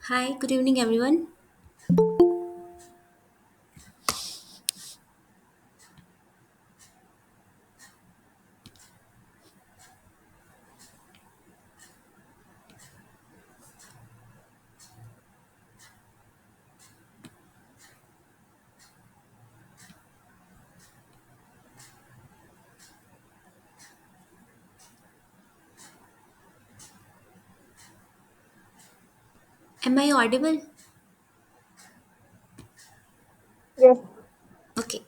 Hi, good evening, everyone. Am I audible? Yes, Okay.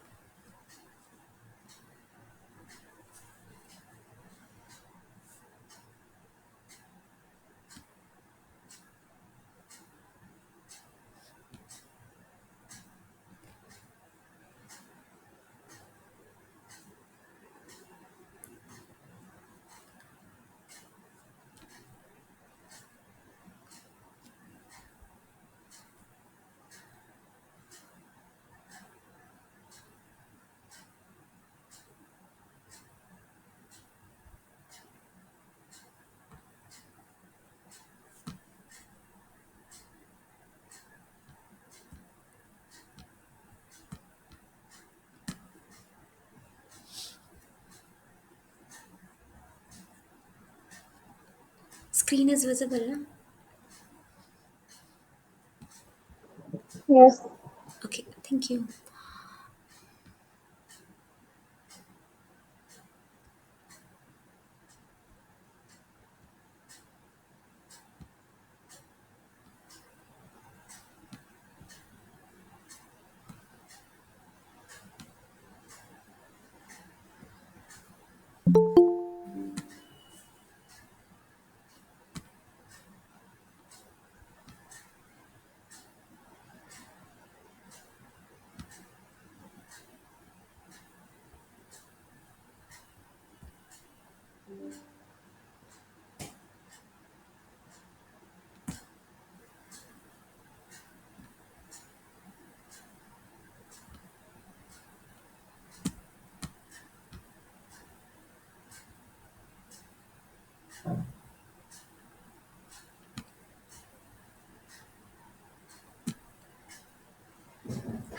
Screen is visible, na? yes, Okay, thank you.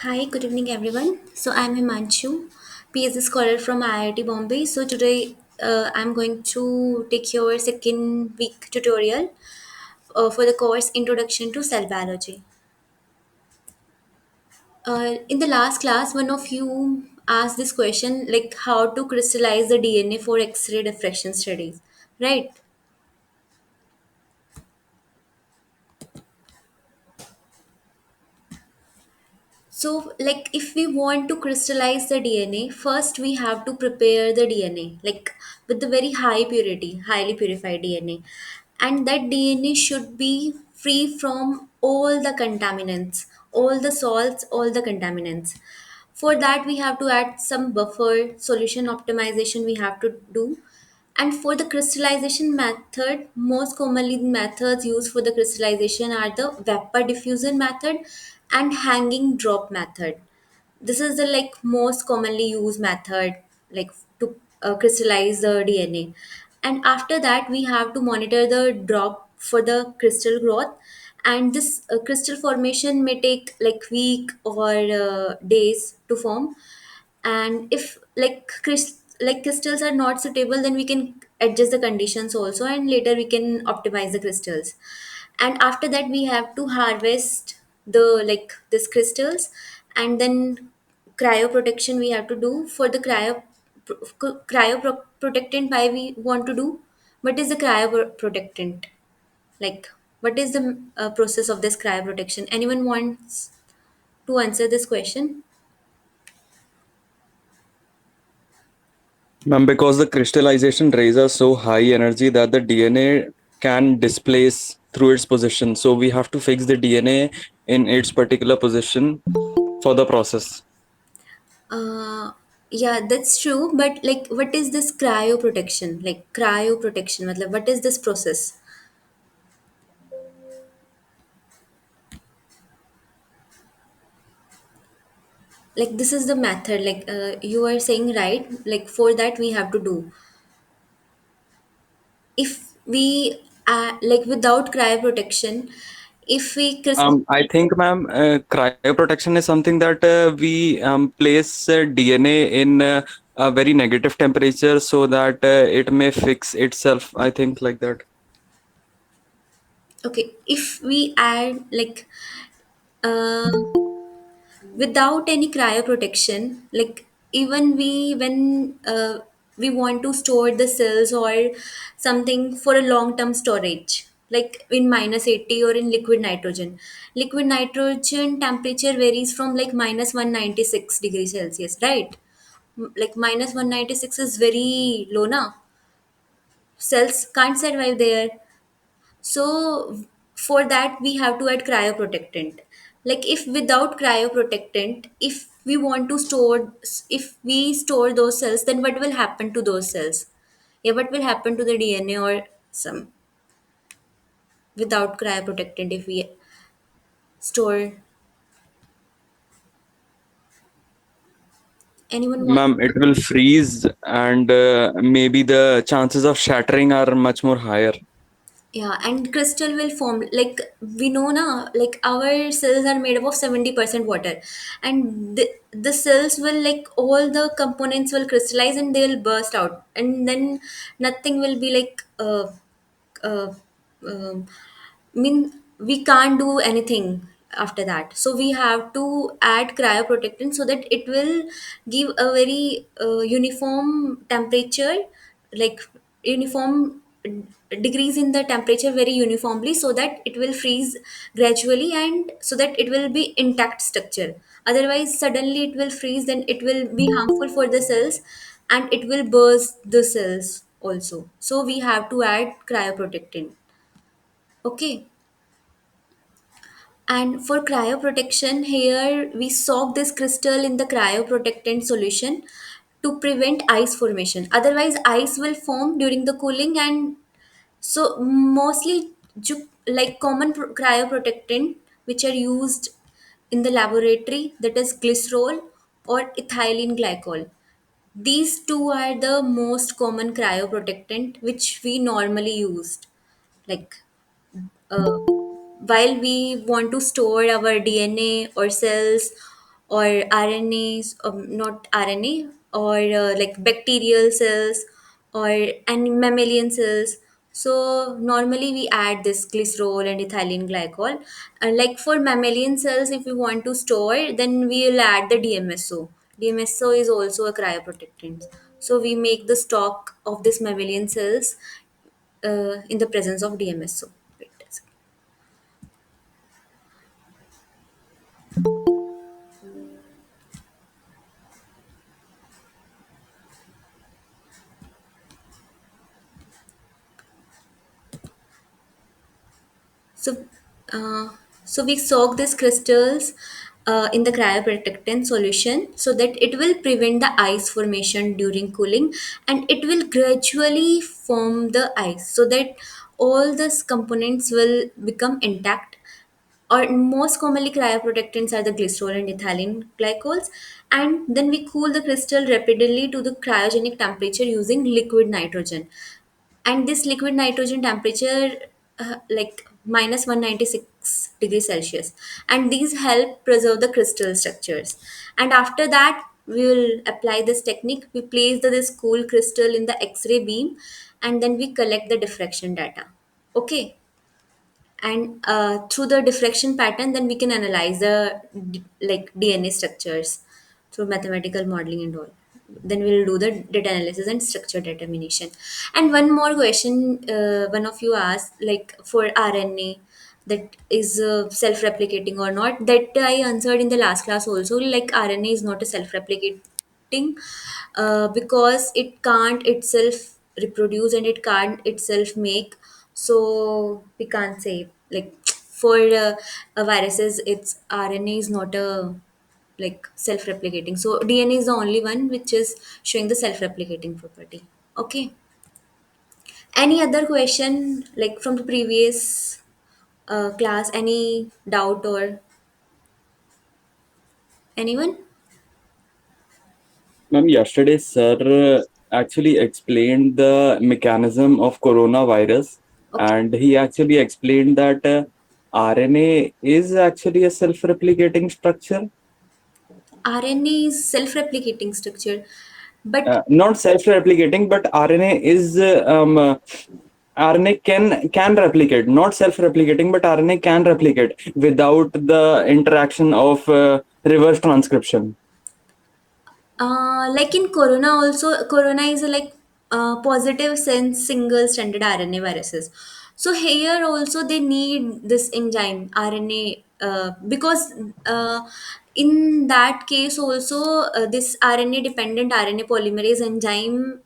Hi, good evening, everyone. So, I'm Himanshu, PhD scholar from IIT Bombay. So, today I'm going to take your second week tutorial for the course Introduction to Cell Biology. In the last class, one of you asked this question like how to crystallize the DNA for X ray diffraction studies, right? So, like, if we want to crystallize the DNA, first we have to prepare the DNA, like with the very high purity, highly purified DNA. And that DNA should be free from all the contaminants, all the salts, all the contaminants. For that, we have to add some buffer solution optimization we have to do. And for the crystallization method, most commonly the methods used for the crystallization are the vapor diffusion method and hanging drop method. This is the like most commonly used method like to crystallize the DNA. And after that, we have to monitor the drop for the crystal growth. And this crystal formation may take like week or days to form, and if like crystals are not suitable, then we can adjust the conditions also, and later we can optimize the crystals. And after that, we have to harvest the like this crystals, and then cryo protection we have to do. For the protectant, why we want to do, what is the protectant, like what is the process of this cryo protection? Anyone wants to answer this question? Ma'am, because the crystallization rays are so high energy that the DNA can displace through its position. So we have to fix the DNA in its particular position for the process. Uh, yeah, that's true. But like, what is this cryo protection? Like cryo protection, matlab, what is this process? Like, this is the method. Like, you are saying right. Like, for that we have to do. If we like without cryoprotection, if we I think, ma'am, cryoprotection is something that we place DNA in a very negative temperature so that it may fix itself. I think like that. okay, if we add like uh, without any cryoprotection, like even we when we want to store the cells or something for a long term storage, like in -80 or in liquid nitrogen temperature varies from like -196 degrees Celsius, right? Like -196 is very low now. Cells can't survive there. So for that we have to add cryoprotectant. Like if without cryoprotectant, if we want to store, if we store those cells, then what will happen to those cells? Yeah, what will happen to the DNA or some without cryoprotectant if we store? Anyone want? Ma'am, it will freeze and maybe the chances of shattering are much more higher. Yeah, and crystal will form, like we know now, like our cells are made up of 70% water, and the cells will, like all the components will crystallize and they'll burst out, and then nothing will be like uh, um, mean we can't do anything after that. So we have to add cryoprotectant so that it will give a very uniform temperature, like uniform degrees in the temperature very uniformly, so that it will freeze gradually and so that it will be intact structure. Otherwise suddenly it will freeze, then it will be harmful for the cells and it will burst the cells also. So we have to add cryoprotectant. Okay. And for cryoprotection, here we soak this crystal in the cryoprotectant solution to prevent ice formation. Otherwise, ice will form during the cooling, and so mostly like common cryoprotectant which are used in the laboratory, that is glycerol or ethylene glycol. These two are the most common cryoprotectant which we normally used. Like uh, while we want to store our DNA or cells or RNAs, not RNA, or like bacterial cells or and mammalian cells. So normally we add this glycerol and ethylene glycol. Like for mammalian cells, if we want to store, then we will add the DMSO. DMSO is also a cryoprotectant. So we make the stock of this mammalian cells in the presence of DMSO. Wait a second. So, uh, so we soak these crystals in the cryoprotectant solution so that it will prevent the ice formation during cooling, and it will gradually form the ice so that all these components will become intact. Or most commonly cryoprotectants are the glycerol and ethylene glycols, and then we cool the crystal rapidly to the cryogenic temperature using liquid nitrogen. And this liquid nitrogen temperature like -196 degrees Celsius, and these help preserve the crystal structures. And after that we will apply this technique. We place this cool crystal in the X-ray beam, and then we collect the diffraction data. Okay. And through the diffraction pattern, then we can analyze the like DNA structures through mathematical modeling and all. Then we'll do the data analysis and structure determination. And one more question, one of you asked, like for RNA, that is self-replicating or not, that I answered in the last class also. Like RNA is not a self-replicating because it can't itself reproduce and it can't itself make. So we can't say, like for viruses, its RNA is not a like self-replicating. So DNA is the only one which is showing the self-replicating property. Okay. Any other question like from the previous class? Any doubt or anyone? Ma'am, yesterday, sir actually explained the mechanism of coronavirus. Okay. and he actually explained that RNA is actually a self-replicating structure. RNA is self-replicating structure, but Not self-replicating, but RNA can replicate, not self-replicating, but RNA can replicate without the interaction of reverse transcription. like in corona also, corona is a like positive sense single stranded RNA viruses. So here also they need this enzyme RNA, because in that case also, this RNA dependent RNA polymerase enzyme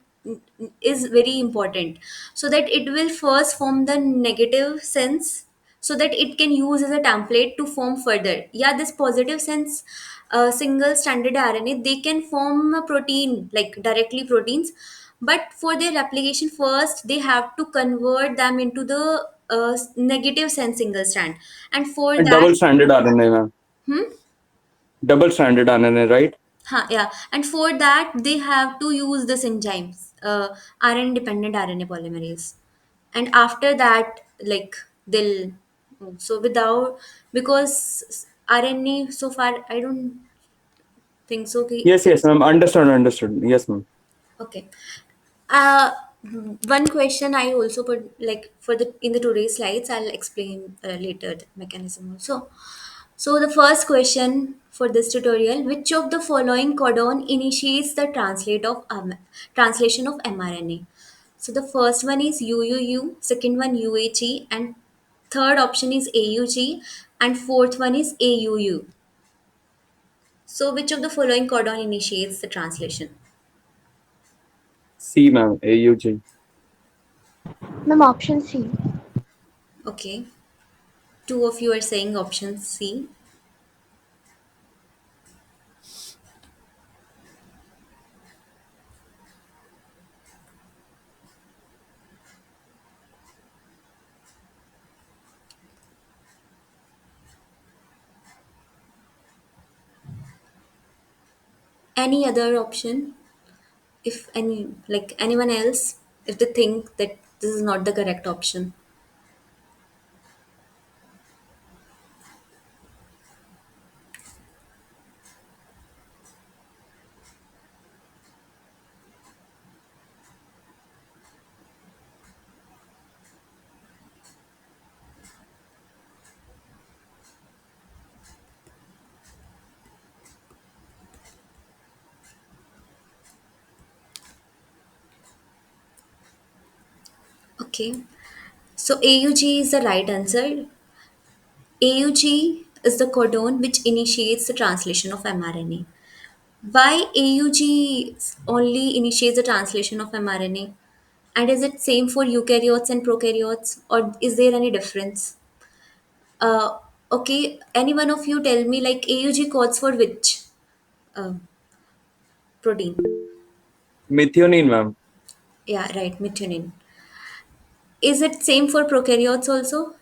is very important, so that it will first form the negative sense, so that it can use as a template to form further. Yeah, this positive sense single stranded RNA, they can form a protein, like directly proteins, but for their replication first they have to convert them into the negative sense single strand, and for And that, double-stranded RNA, ma'am. hmm? Double-stranded RNA, right? Yeah, and for that they have to use this enzymes, RNA dependent RNA polymerase, and after that, like they'll, so without, because RNA so far I don't think so. Okay, Yes, yes, ma'am. Understood, understood. Yes, ma'am. okay. Uh, One question I also put, like for the in the today's slides, I'll explain later the mechanism also. So the first question for this tutorial: which of the following codon initiates the translation of mRNA? So the first one is UUU, second one UHE, and third option is AUG, and fourth one is AUU. So which of the following codon initiates the translation? C, ma'am. AUG. Ma'am, option C. Okay, two of you are saying option C. Any other option? If any, like anyone else, if they think that this is not the correct option. Okay, so AUG is the right answer. AUG is the codon which initiates the translation of mRNA. Why AUG only initiates the translation of mRNA? And is it same for eukaryotes and prokaryotes, or is there any difference? Uh, okay, any one of you tell me, like AUG codes for which uh, protein? Methionine, ma'am. Yeah, right, methionine. Is it same for prokaryotes also?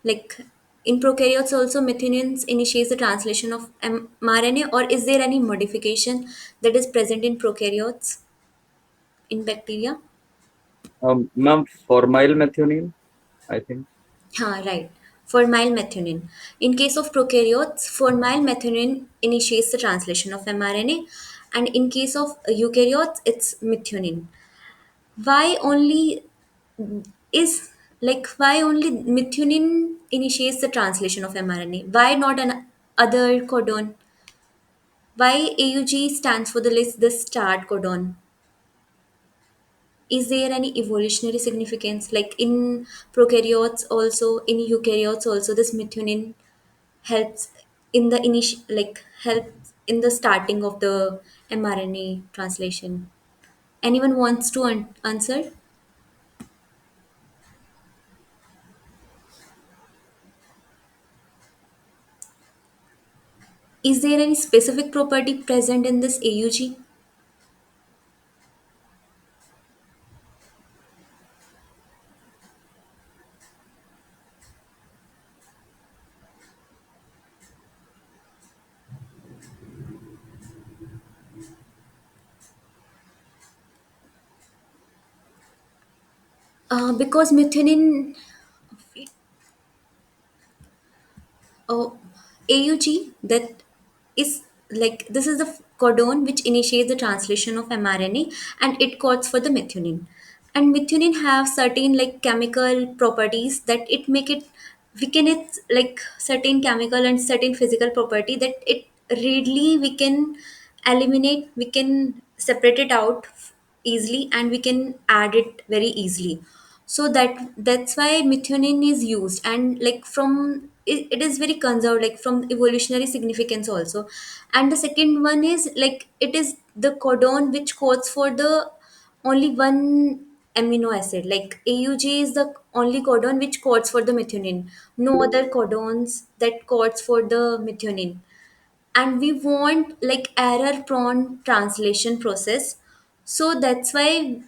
Like in prokaryotes also, methionine initiates the translation of mRNA, or is there any modification that is present in prokaryotes in bacteria? Ma'am, formyl methionine, I think. Right. Formyl methionine. In case of prokaryotes, formyl methionine initiates the translation of mRNA, and in case of eukaryotes, it's methionine. Why only is, like why only methionine initiates the translation of mRNA? Why not an other codon? Why AUG stands for the start codon? Is there any evolutionary significance? Like in prokaryotes also, in eukaryotes also, this methionine helps in the initial, like helps in the starting of the mRNA translation. Anyone wants to answer? Is there any specific property present in this AUG? Because methionine, oh, AUG, that is like this is the codon which initiates the translation of mRNA, and it codes for the methionine. And methionine have certain like chemical properties that it make it weaken it, like certain chemical and certain physical property that it readily we can eliminate, we can separate it out easily, and we can add it very easily. So that's why methionine is used, and like from it is very conserved, like from evolutionary significance also. And the second one is like it is the codon which codes for the only one amino acid. Like AUG is the only codon which codes for the methionine, no other codons that codes for the methionine. And we want like error prone translation process. So that's why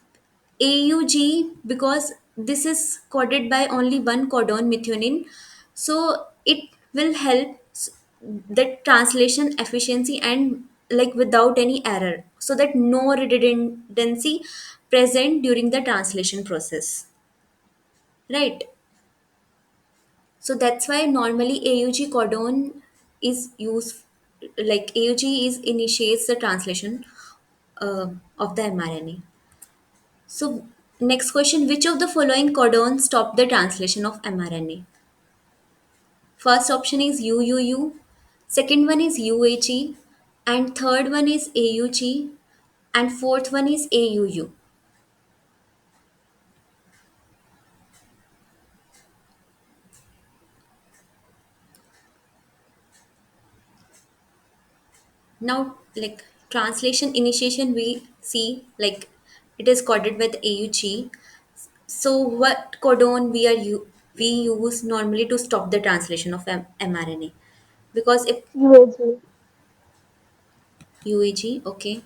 AUG, because this is coded by only one codon methionine, so it will help the translation efficiency and like without any error, so that no redundancy present during the translation process, right? So that's why normally AUG codon is used, like AUG is initiates the translation of the mRNA. So next question, which of the following codons stop the translation of mRNA? First option is UUU, second one is UAG, and third one is AUG, and fourth one is AUU. Now, like translation initiation, we see like it is coded with AUG. So, what codon we use normally to stop the translation of mRNA? Because if UAG. UAG, okay,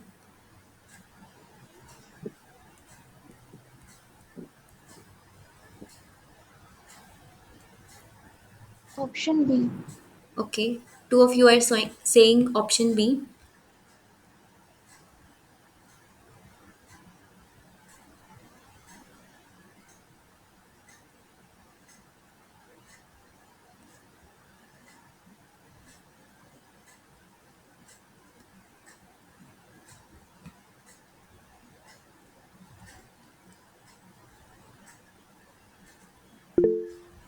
Option B. okay, two of you are saying option B.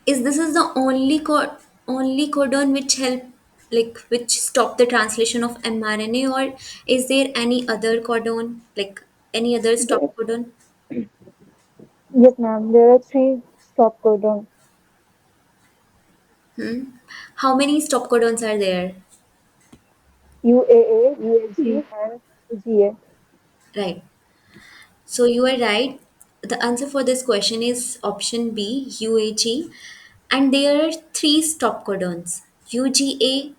Is this is the only codon which help, like which stop the translation of mRNA, or is there any other codon, like any other stop There, codon? yes, ma'am. There are three stop codon: Hmm? How many stop codons are there? UAA, UAG, and UGA. Right. So you are right. The answer for this question is option B, UAG. And there are three stop codons, UGA,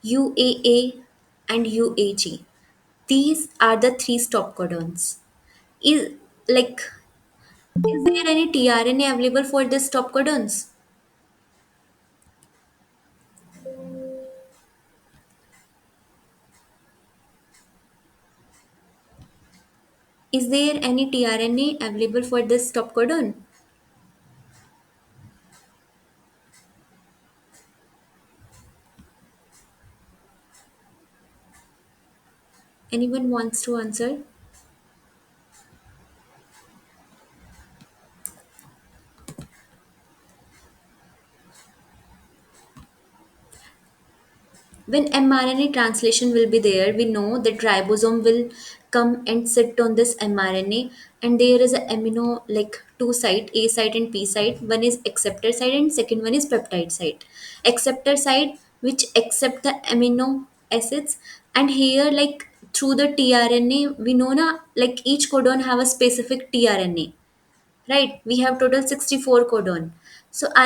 UAA, and UAG. These are the three stop codons. Is like is there any tRNA available for the stop codons? Is there any tRNA available for this stop codon? Anyone wants to answer? When mRNA translation will be there, we know that ribosome will come and sit on this mRNA, and there is a amino like two site, A site and P site. One is acceptor site and second one is peptide site. Acceptor site which accept the amino acids, and here like through the tRNA we know na, like each codon have a specific tRNA, right? We have total 64 codon. So I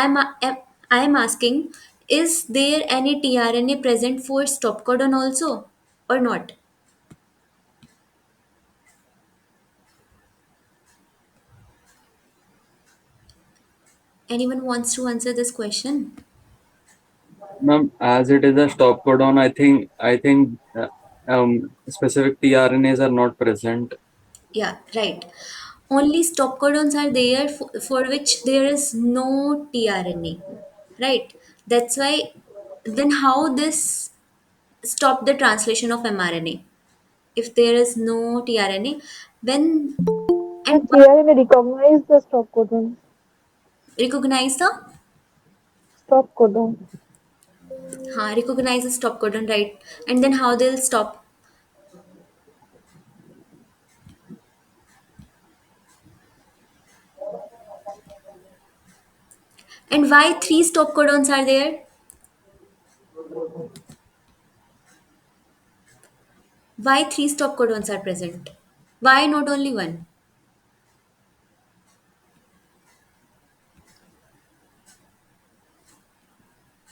am asking, is there any tRNA present for stop codon also or not? Anyone wants to answer this question? Ma'am, as it is a stop codon, I think specific tRNAs are not present. Yeah, right. only stop codons are there for which there is no tRNA, right? That's why, then how this stop the translation of mRNA if there is no tRNA? When The and what TRNA recognize the stop codon. recognize the Stop codon. recognize the stop codon, right? And then how they'll stop? And why three stop codons are there? Why three stop codons are present? Why not only one?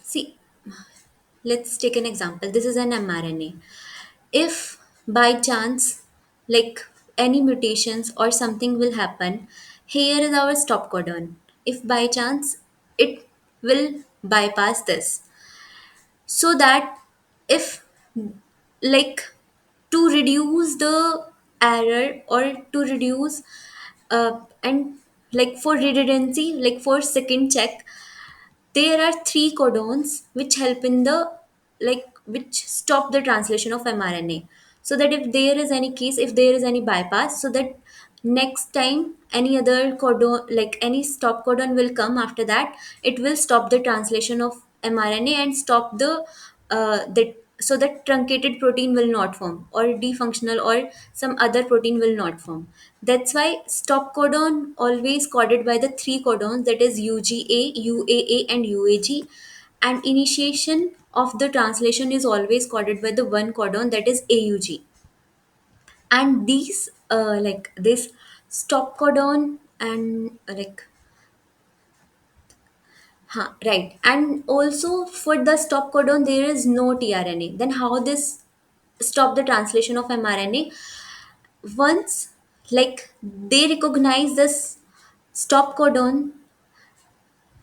See, let's take an example. This is an mRNA. If by chance, like any mutations or something will happen, here is our stop codon. If by chance it will bypass this, so that if, like, to reduce the error or to reduce and like for redundancy, like for second check, there are three codons which help in the, like, which stop the translation of mRNA, so that if there is any case, if there is any bypass, so that next time any other codon, like any stop codon will come after that, it will stop the translation of mRNA and stop the that, so that truncated protein will not form, or defunctional or some other protein will not form. That's why stop codon always coded by the three codons, that is UGA, UAA, and UAG, and initiation of the translation is always coded by the one codon, that is AUG. And these like this stop codon and right, and also for the stop codon there is no tRNA. Then how this stop the translation of mRNA? Once, like, they recognize this stop codon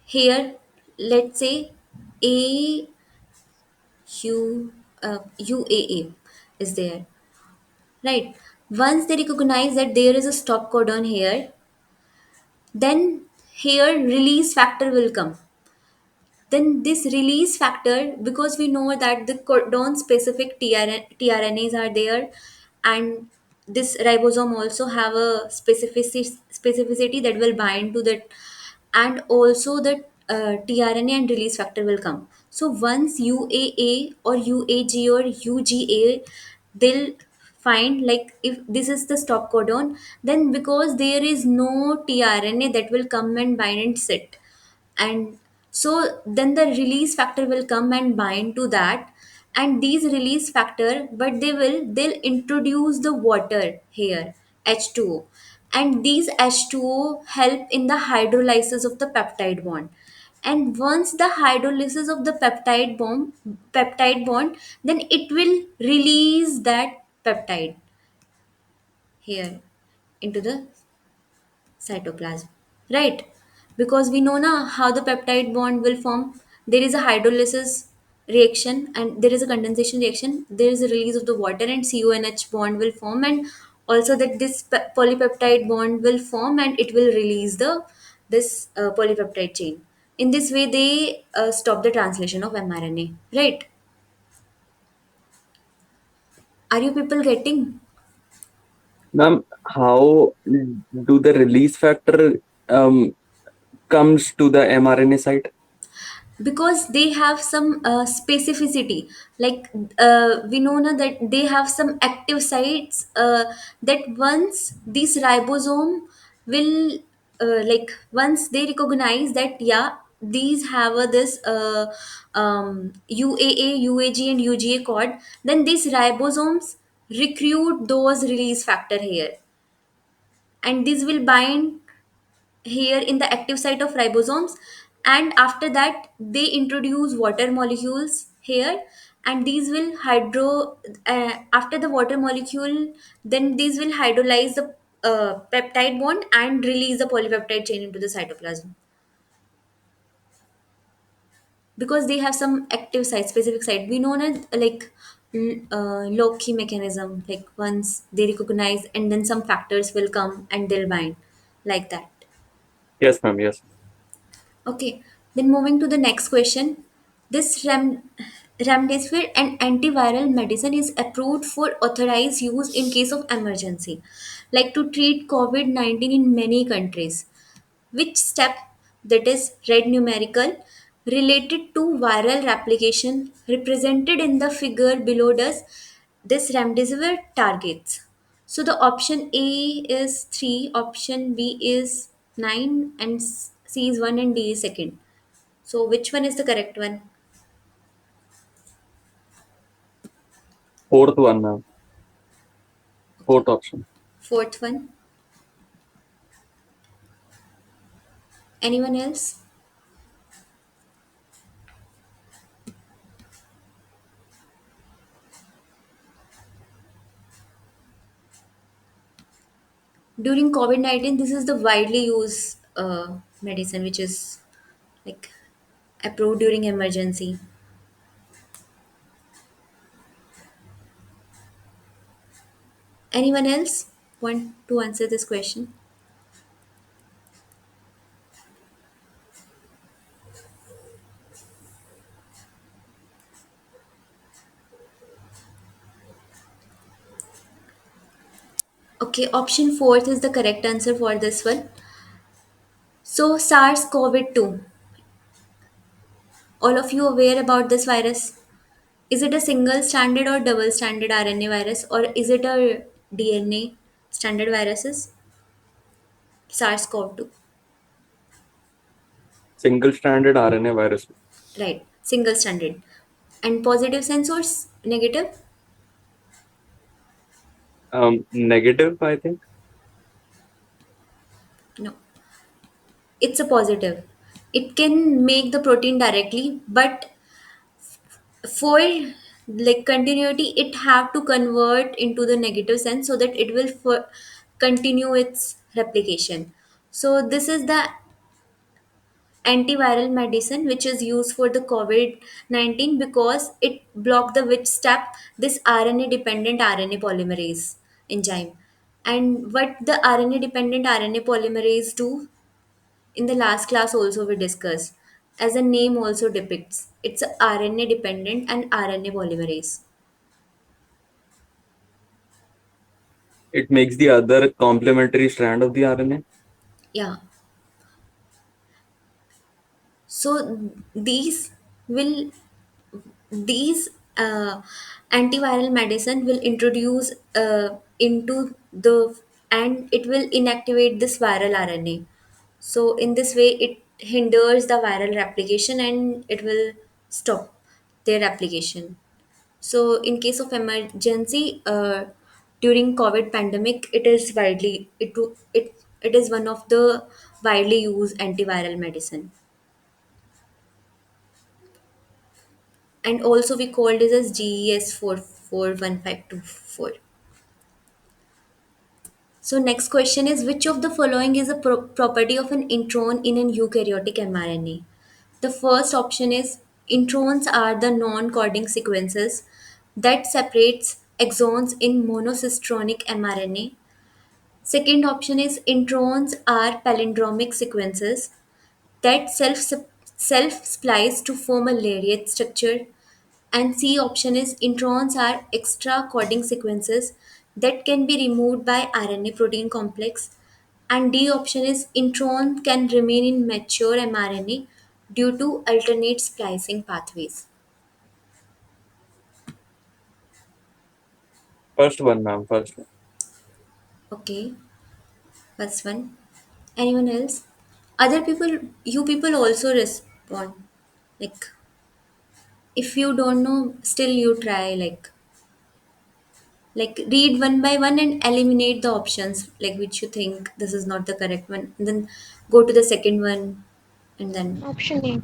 here, let's say A U UAA is there, right? Once they recognize that there is a stop codon here, then here release factor will come. Then this release factor, because we know that the codon specific tRNAs are there, and this ribosome also have a specificity that will bind to that, and also the tRNA and release factor will come. So once UAA or UAG or UGA, they'll find, like, if this is the stop codon, then because there is no tRNA that will come and bind and sit, and so then the release factor will come and bind to that, and these release factor, but they'll introduce the water here, H2O, and these H2O help in the hydrolysis of the peptide bond. And once the hydrolysis of the peptide bond, then it will release that peptide here into the cytoplasm, right? Because we know now how the peptide bond will form. There is a hydrolysis reaction and there is a condensation reaction, there is a release of the water and CONH bond will form, and also that this polypeptide bond will form and it will release the this polypeptide chain. In this way they stop the translation of mRNA, right? Are you people getting? Ma'am, how do the release factor comes to the mRNA site? Because they have some specificity, like we know now that they have some active sites, that once this ribosome will once they recognize that, yeah, these have this UAA, UAG, and UGA code, then these ribosomes recruit those release factor here, and these will bind here in the active site of ribosomes, and after that they introduce water molecules here, and these will hydro after the water molecule, then these will hydrolyze the peptide bond and release the polypeptide chain into the cytoplasm, because they have some active site, specific site. We know that, like, low key mechanism, like once they recognize and then some factors will come and they'll bind. like that. Yes, ma'am. Yes. Okay, then moving to the next question. Remdesivir, an antiviral medicine, is approved for authorized use in case of emergency, like to treat COVID 19 in many countries. Which step, that is red numerical, related to viral replication represented in the figure below does this remdesivir targets? So the option A is 3, option B is 9, and C is 1 and D is second. So which one is the correct one? Fourth one, ma'am. Okay. Fourth option. Fourth one. Anyone else? During COVID 19, this is the widely used medicine which is like approved during emergency. Anyone else want to answer this question? Okay, option fourth is the correct answer for this one. So SARS-CoV-2. All of you aware about this virus? Is it a single stranded or double stranded RNA virus, or is it a DNA standard viruses? SARS-CoV-2. Single-stranded RNA virus. Right, single stranded. And positive sense or negative? Negative, I think. No, it's a positive. It can make the protein directly, but for like continuity it have to convert into the negative sense so that it will continue its replication. So this is the antiviral medicine which is used for the covid-19 because it block the which step, this RNA dependent RNA polymerase enzyme. And what the RNA dependent RNA polymerase do, in the last class also we discussed, as the name also depicts, it's a RNA dependent and RNA polymerase. It makes the other complementary strand of the RNA. Yeah. So will these antiviral medicine will introduce into the, and it will inactivate this viral RNA. So in this way it hinders the viral replication and it will stop their replication. So in case of emergency, during COVID pandemic, it is widely it is one of the widely used antiviral medicine, and also we called it as GES 441524. So next question is, which of the following is a property of an intron in an eukaryotic mRNA? The first option is introns are the non-coding sequences that separates exons in monocistronic mRNA. Second option is introns are palindromic sequences that self splice to form a lariat structure. And C option is introns are extra coding sequences that can be removed by RNA protein complex. And D option is intron can remain in mature mRNA due to alternate splicing pathways. First one, ma'am. First one. Okay, first one. Anyone else? Other people, you people also respond. Like, if you don't know, still you try. Like read one by one and eliminate the options like which you think this is not the correct one, and then go to the second one, and then Option A.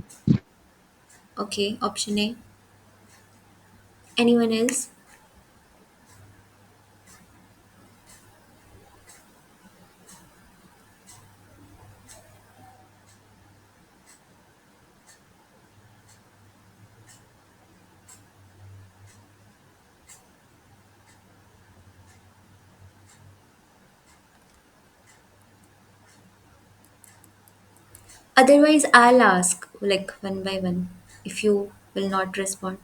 okay, option A. Anyone else? Otherwise, I'll ask like one by one if you will not respond.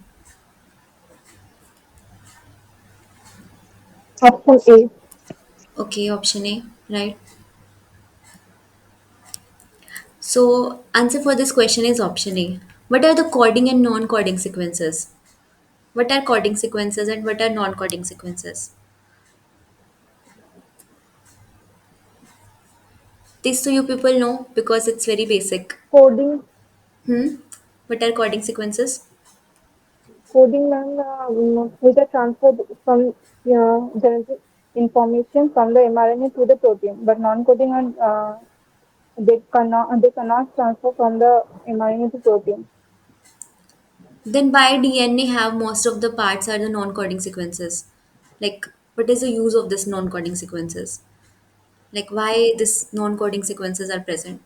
Option A. Okay, option A, right? So, answer for this question is option A. What are the coding and non-coding sequences? What are coding sequences and what are non-coding sequences? This so you people know because it's very basic. Coding. Hmm? What are coding sequences? Coding and is a transfer from genetic information from the mRNA to the protein, but non-coding and they cannot transfer from the mRNA to protein. Then why DNA have most of the parts are the non-coding sequences? Like, what is the use of this non-coding sequences? Like, why this non-coding sequences are present?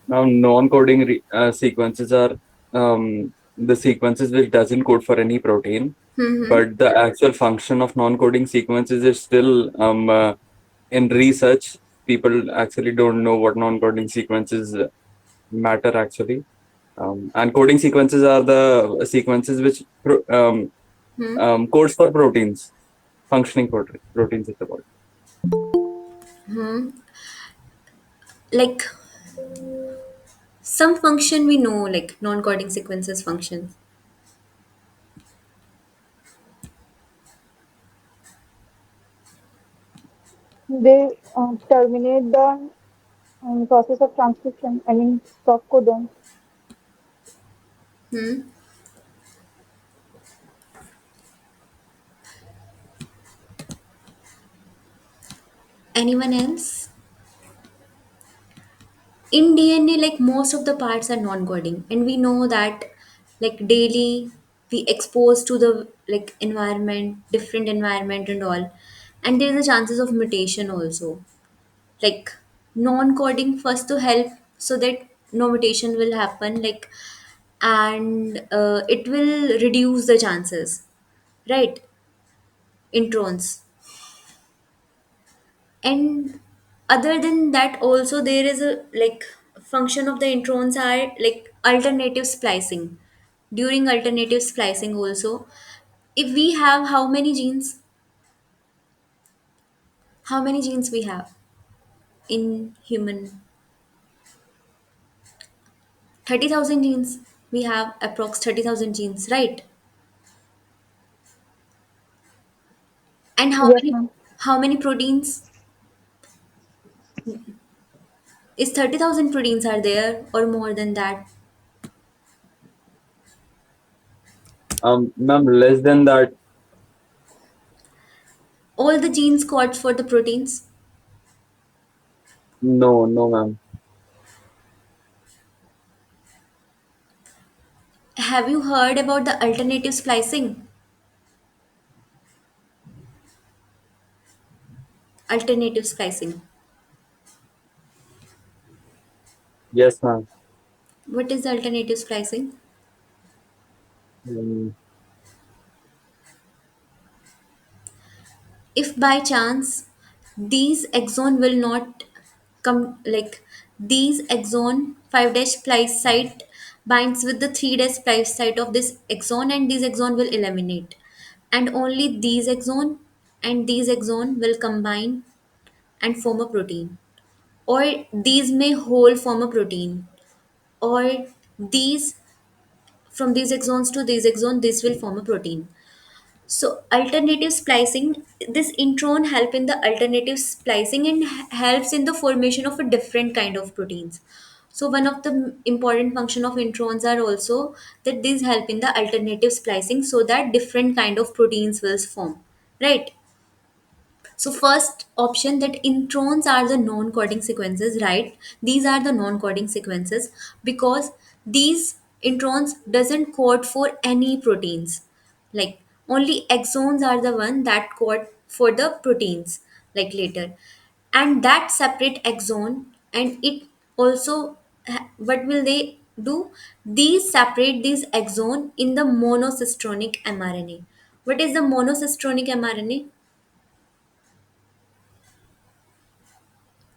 Now, non-coding sequences are the sequences which doesn't code for any protein, Mm-hmm. but the actual function of non-coding sequences is still in research. People actually don't know what non-coding sequences matter actually. And coding sequences are the sequences which codes for proteins, functioning proteins in the body. Like, some function we know, like non-coding sequences functions. They terminate the process of transcription. I mean, stop codon. Hmm? Anyone else? In DNA, like most of the parts are non-coding, and we know that like daily we expose to the like environment, different environment and all, and there is a chances of mutation also. Like non-coding first to help so that no mutation will happen, like and it will reduce the chances, right? Introns. And other than that also there is a like function of the introns are like alternative splicing. During alternative splicing also, if we have how many genes we have in human? 30,000 genes. We have approx 30,000 genes, right? And Yes, ma'am. how many proteins? Is 30,000 proteins are there or more than that? Ma'am, less than that, All the genes code for the proteins. no, no, ma'am. Have you heard about the alternative splicing? Alternative splicing. Yes, ma'am. What is the alternative splicing? Mm, If by chance these exon will not come, like these exon 5 dash splice site binds with the 3 dash splice site of this exon, and these exon will eliminate, and only these exon will combine and form a protein, or these may whole form a protein, or these from these exons to these exon this will form a protein. So alternative splicing, this intron help in the alternative splicing and helps in the formation of a different kind of proteins. So one of the important function of introns are also that these help in the alternative splicing so that different kind of proteins will form, right? So first option, that introns are the non-coding sequences, right? These are the non-coding sequences because these introns doesn't code for any proteins. Like only exons are the one that code for the proteins, like later. And that separate exon, and it also what will they do? These separate these exon in the monocistronic mRNA. What is the monocistronic mRNA?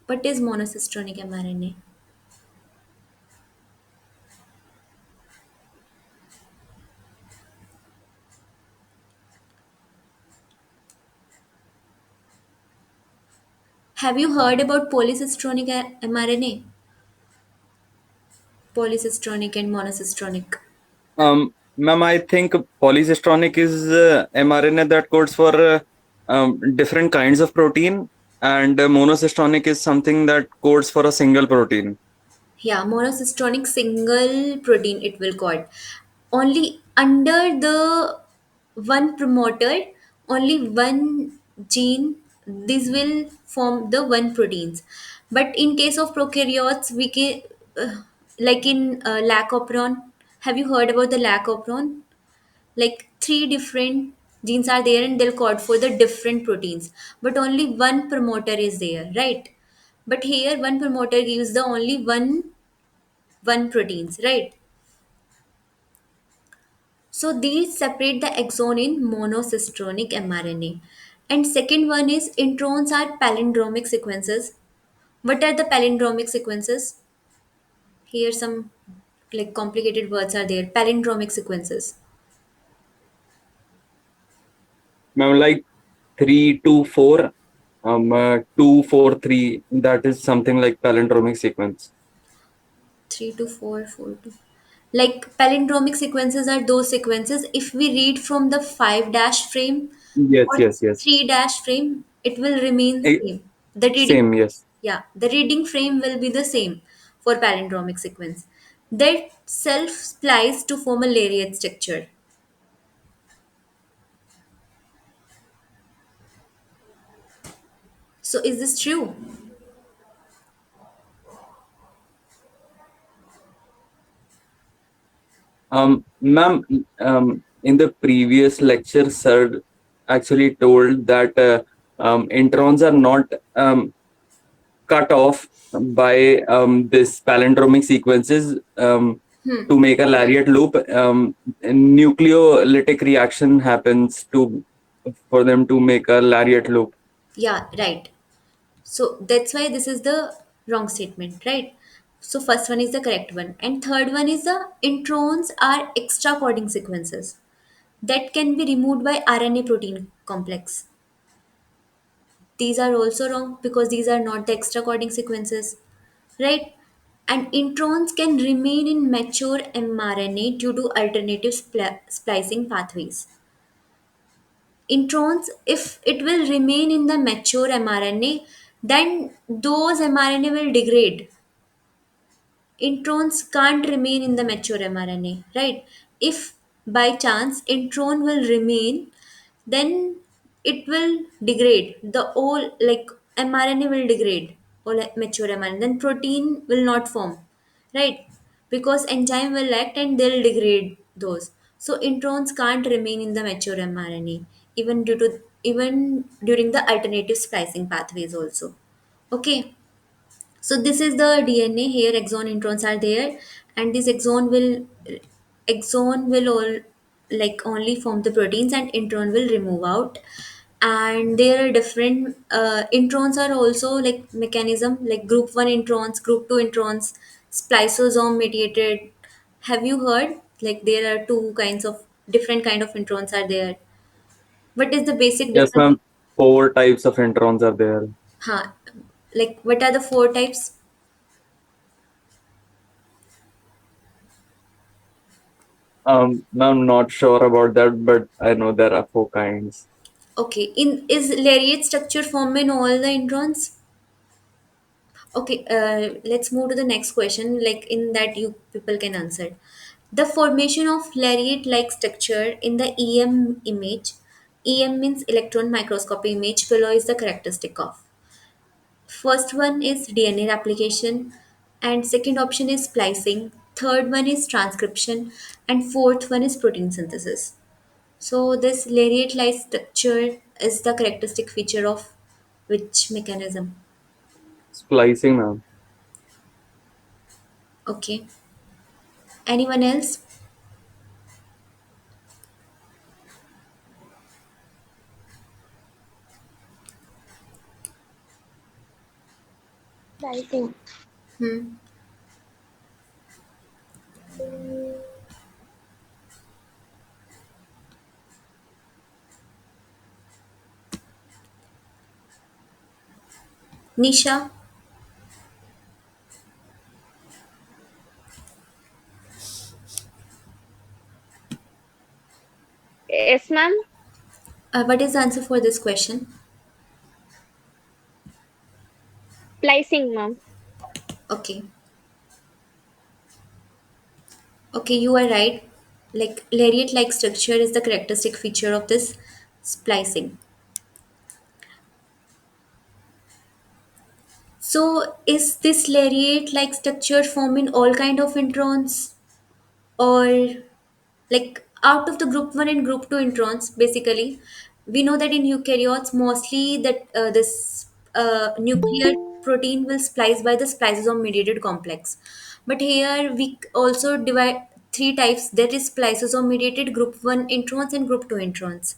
What is monocystronic mRNA? Have you heard about polycystronic mRNA? Polycystronic and monocystronic. Ma'am, I think polycystronic is mRNA that codes for different kinds of protein, and monocystronic is something that codes for a single protein. Yeah, monocystronic single protein it will code. Only under the one promoter, only one gene, this will form the one proteins. But in case of prokaryotes, we can, like in lacopron, have you heard about the lacopron? Like three different genes are there and they'll code for the different proteins, but only one promoter is there, right? But here one promoter gives the only one proteins, right? So these separate the exon in monocystronic mRNA. And second one is introns are palindromic sequences. What are the palindromic sequences? Here some like complicated words are there. Palindromic sequences. Ma'am, like 3 2 4, 2 4 3. That is something like palindromic sequence. 3 to 4, 4 to, like palindromic sequences are those sequences if we read from the 5 dash frame Yes, or yes, yes. 3 dash frame, it will remain Eh, same. The reading, Same, yes. yeah, the reading frame will be the same for palindromic sequence. That self splice to form a lariat structure. So is this true? Ma'am, in the previous lecture, sir actually told that introns are not cut off by this palindromic sequences to make a lariat loop. A nucleolytic reaction happens to for them to make a lariat loop. Yeah, right. So that's why this is the wrong statement, right? So first one is the correct one. And third one is the introns are extra coding sequences that can be removed by RNA protein complex. These are also wrong because these are not the extra coding sequences, right? And introns can remain in mature mRNA due to alternative splicing pathways. Introns, if it will remain in the mature mRNA, then those mRNA will degrade. Introns can't remain in the mature mRNA, right? If by chance intron will remain, then it will degrade. The whole like mRNA will degrade or like mature mRNA. Then protein will not form, right? Because enzyme will act and they'll degrade those. So introns can't remain in the mature mRNA, even during the alternative splicing pathways also. Okay. So this is the DNA here. Exon introns are there, and this exon will all like only form the proteins, and intron will remove out. And there are different introns are also like mechanism like group one introns, group two introns, spliceosome mediated. Have you heard? Like there are two kinds of different kind of introns are there. What is the basic Yes, difference? ma'am. 4 types of introns are there. Huh? Like what are the four types? I'm not sure about that, but I know there are 4 kinds. Okay, in is lariat structure formed in all the introns? Okay, let's move to the next question. Like in that, you people can answer. The formation of lariat-like structure in the EM image. EM means electron microscopy image. Below is the characteristic of. First one is DNA replication, and second option is splicing. Third one is transcription, and fourth one is protein synthesis. So this lariat-like structure is the characteristic feature of which mechanism? Splicing, ma'am. Okay. Anyone else? Splicing. Hmm. Nisha, Yes, ma'am. what is the answer for this question? Splicing, ma'am. Okay. Okay, you are right. Like lariat-like structure is the characteristic feature of this splicing. So, is this lariat-like structure formed in all kind of introns, or like out of the group 1 and group 2 introns? Basically, we know that in eukaryotes mostly that this nuclear protein will splice by the spliceosome mediated complex, but here we also divide three types, that is spliceosome mediated group 1 introns and group 2 introns.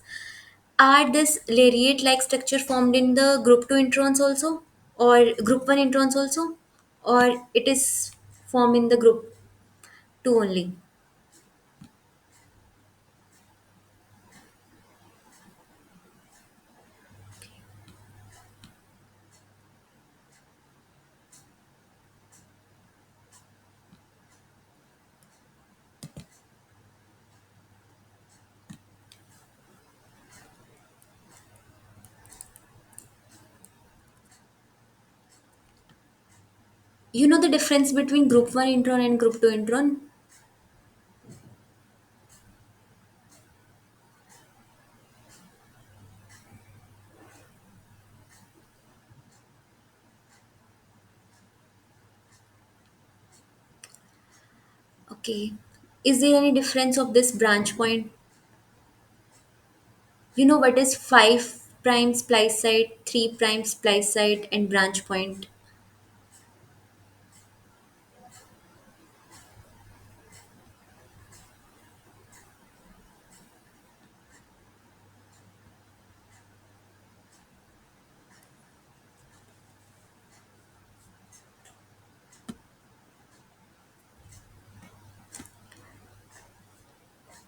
Are this lariat like structure formed in the group 2 introns also, or group 1 introns also, or it is formed in the group 2 only? You know the difference between group 1 intron and group 2 intron? Okay. Is there any difference of this branch point? You know what is 5 prime splice site, 3 prime splice site, and branch point?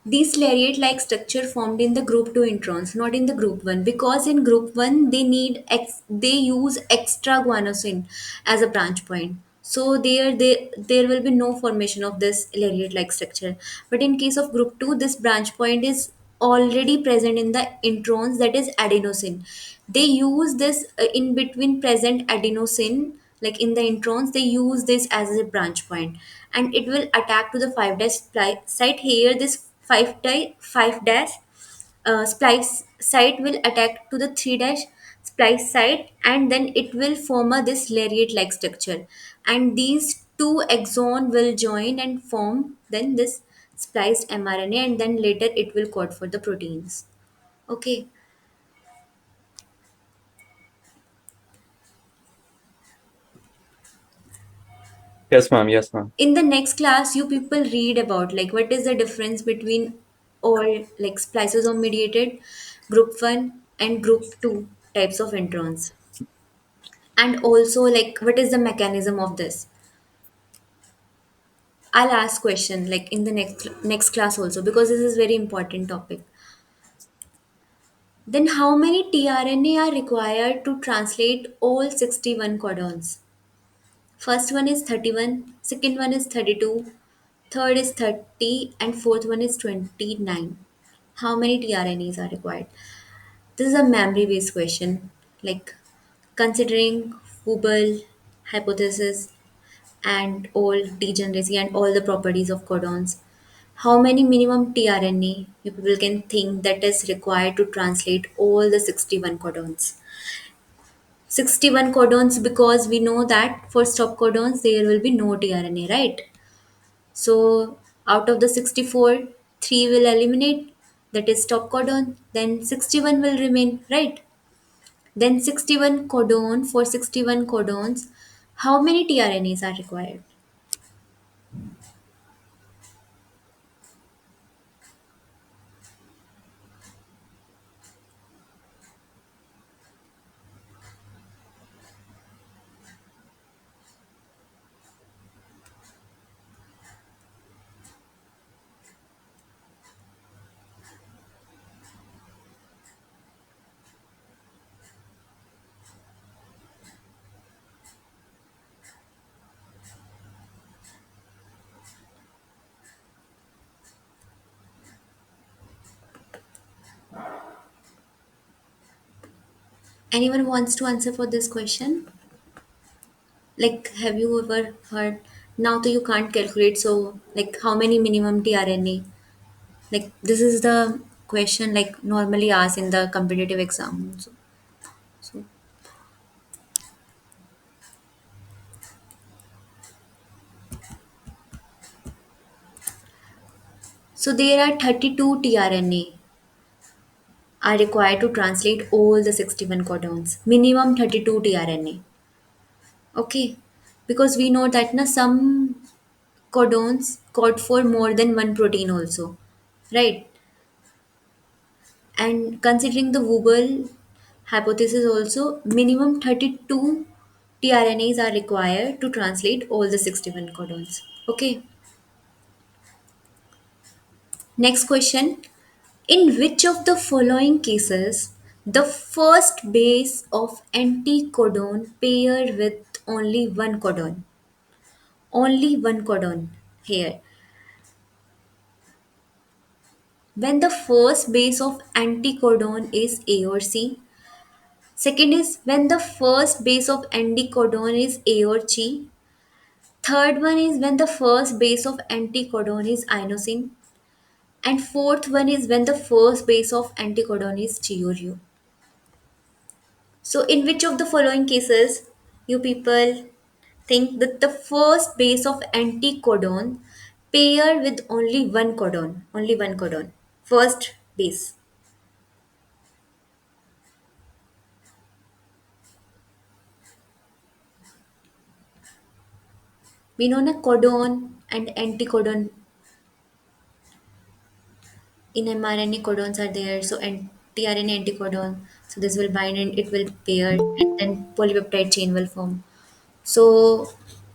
These lariat-like structure formed in the group 2 introns, not in the group 1, because in group 1 they use extra guanosine as a branch point. So there will be no formation of this lariat-like structure. But in case of group 2, this branch point is already present in the introns, that is adenosine. They use this in between present adenosine, like in the introns they use this as a branch point, and it will attack to the 5 dash site. Here this 5 dash splice site will attack to the 3 dash splice site, and then it will form a this lariat like structure, and these two axon will join and form then this spliced mRNA, and then later it will code for the proteins. Okay. Yes, ma'am. Yes, ma'am. In the next class you people read about like what is the difference between all like spliceosome mediated group 1 and group 2 types of introns, and also like what is the mechanism of this. I'll ask question like in the next class also, because this is very important topic. Then how many tRNA are required to translate all 61 codons? First one is 31, second one is 32, third is 30, and fourth one is 29. How many tRNAs are required? This is a memory based question. Like considering Hubble hypothesis and all degeneracy and all the properties of codons, how many minimum tRNA you people can think that is required to translate all the 61 codons? 61 codons, because we know that for stop codons there will be no tRNA, right? So out of the 64, 3 will eliminate, that is stop codon, then 61 will remain, right? Then 61 codon, for 61 codons, how many tRNAs are required? Anyone wants to answer for this question? Like, have you ever heard? Now, though you can't calculate, so like, how many minimum tRNA? Like, this is the question like normally asked in the competitive exam. So, so there are 32 tRNA are required to translate all the 61 codons. Minimum 32 tRNA. Okay, because we know that na some codons code for more than one protein also, right? And considering the Wobble hypothesis also, minimum 32 tRNAs are required to translate all the 61 codons. Okay, next question. In which of the following cases the first base of anticodon pair with only one codon? Only one codon here. When the first base of anticodon is A or C. Second is when the first base of anticodon is A or G. Third one is when the first base of anticodon is inosine. And fourth one is when the first base of anticodon is G or U. So, in which of the following cases you people think that the first base of anticodon pair with only one codon, first base. We know na codon and anticodon in mRNA codons are there. So, tRNA anticodon. So, this will bind and it will pair, and then polypeptide chain will form. So,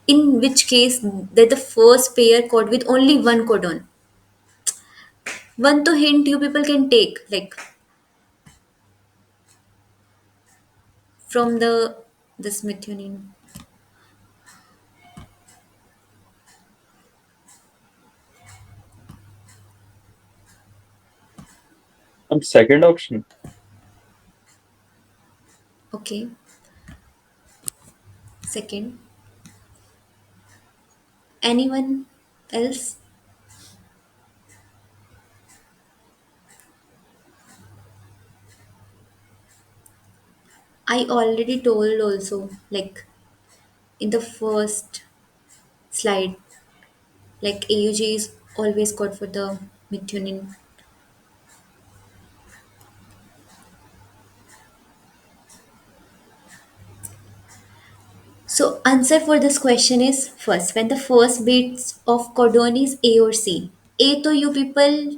in which case that the first pair code with only one codon. One to hint you people can take like from the this methionine. And second option, Okay, second. Anyone else? I already told also like in the first slide like AUG is always code for the methionine. So answer for this question is first when the first bits of codon is A or C. A to you people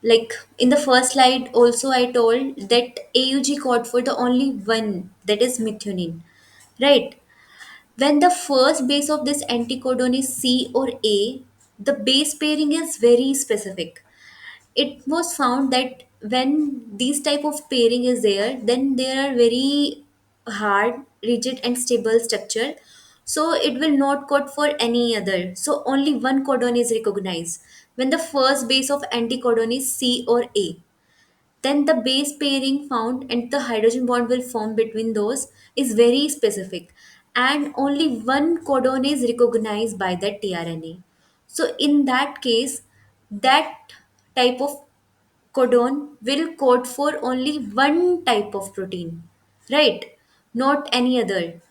like in the first slide also I told that AUG code for the only one that is methionine. Right. When the first base of this anticodon is C or A, the base pairing is very specific. It was found that when these type of pairing is there, then there are very hard, rigid and stable structure. So it will not code for any other. So only one codon is recognized. When the first base of anticodon is C or A, then the base pairing found and the hydrogen bond will form between those is very specific, and only one codon is recognized by that tRNA. So in that case, that type of codon will code for only one type of protein, right? Not any other.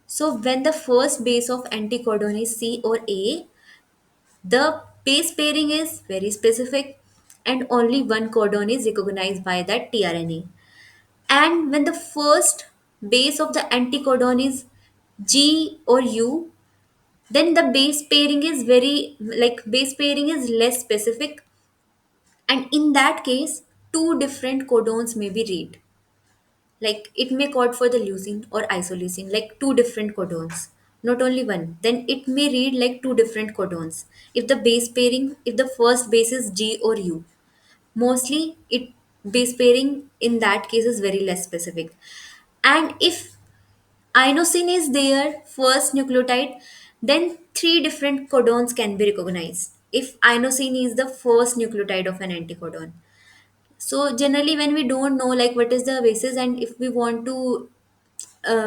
So when the first base of anticodon is C or A, the base pairing is very specific and only one codon is recognized by that tRNA. And when the first base of the anticodon is G or U, then the base pairing is very like base pairing is less specific, and in that case two different codons may be read. Like it may code for the leucine or isoleucine, like two different codons, not only one. Then it may read like two different codons. If the base pairing, if the first base is G or U, mostly it base pairing in that case is very less specific. And if inosine is their first nucleotide, then three different codons can be recognized. If inosine is the first nucleotide of an anticodon, So generally when we don't know like what is the basis, and if we want to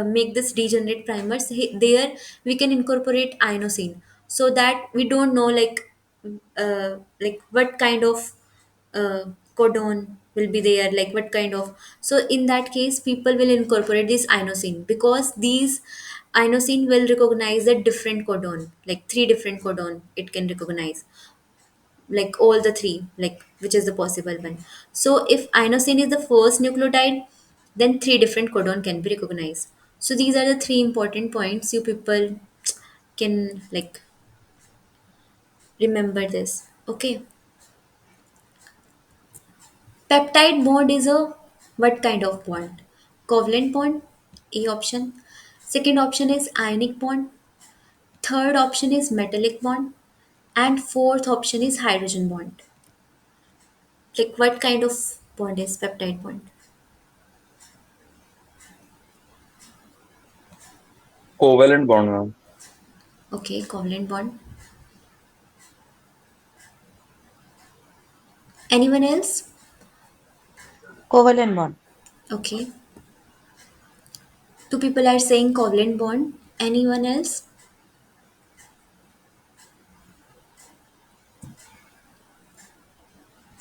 make this degenerate primers, there we can incorporate inosine, so that we don't know like what kind of uh, codon will be there, like what kind of. So in that case people will incorporate this inosine, because these inosine will recognize the different codon, like three different codon it can recognize, like all the three, like which is the possible one. So if inosine is the first nucleotide, then three different codon can be recognized. So these are the three important points you people can like remember this. Okay. Peptide bond is a what kind of bond? Covalent bond, A option. Second option is ionic bond. Third option is metallic bond. And fourth option is hydrogen bond. Like what kind of bond is peptide bond? Covalent bond, ma'am. Okay, covalent bond. Anyone else? Covalent bond. Okay. Two people are saying covalent bond. Anyone else?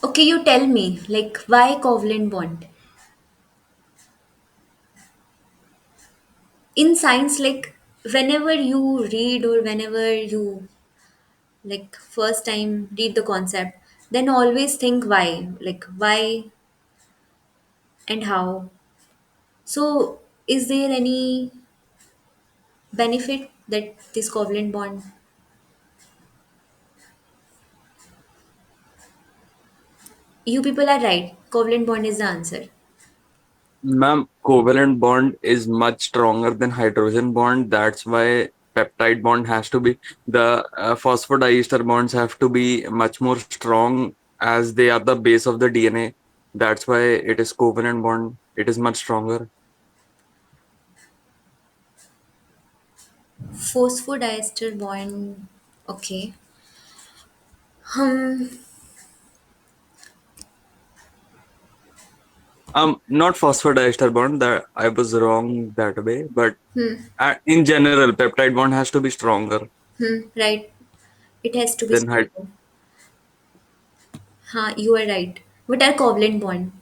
Okay, you tell me, like, why covalent bond? In science, like, whenever you read or whenever you, like, first time read the concept, then always think why, like, why and how. So, is there any benefit that this covalent bond? You people are right. Covalent bond is the answer. Ma'am, covalent bond is much stronger than hydrogen bond. That's why peptide bond has to be the phosphodiester bonds have to be much more strong as they are the base of the DNA. That's why it is covalent bond. It is much stronger. Phosphodiester bond. Okay. Hmm. Not phosphodiester bond. That I was wrong that way, but Hmm. in general, peptide bond has to be stronger Hmm. Right. It has to be than stronger. Huh, you are right. What are covalent bond?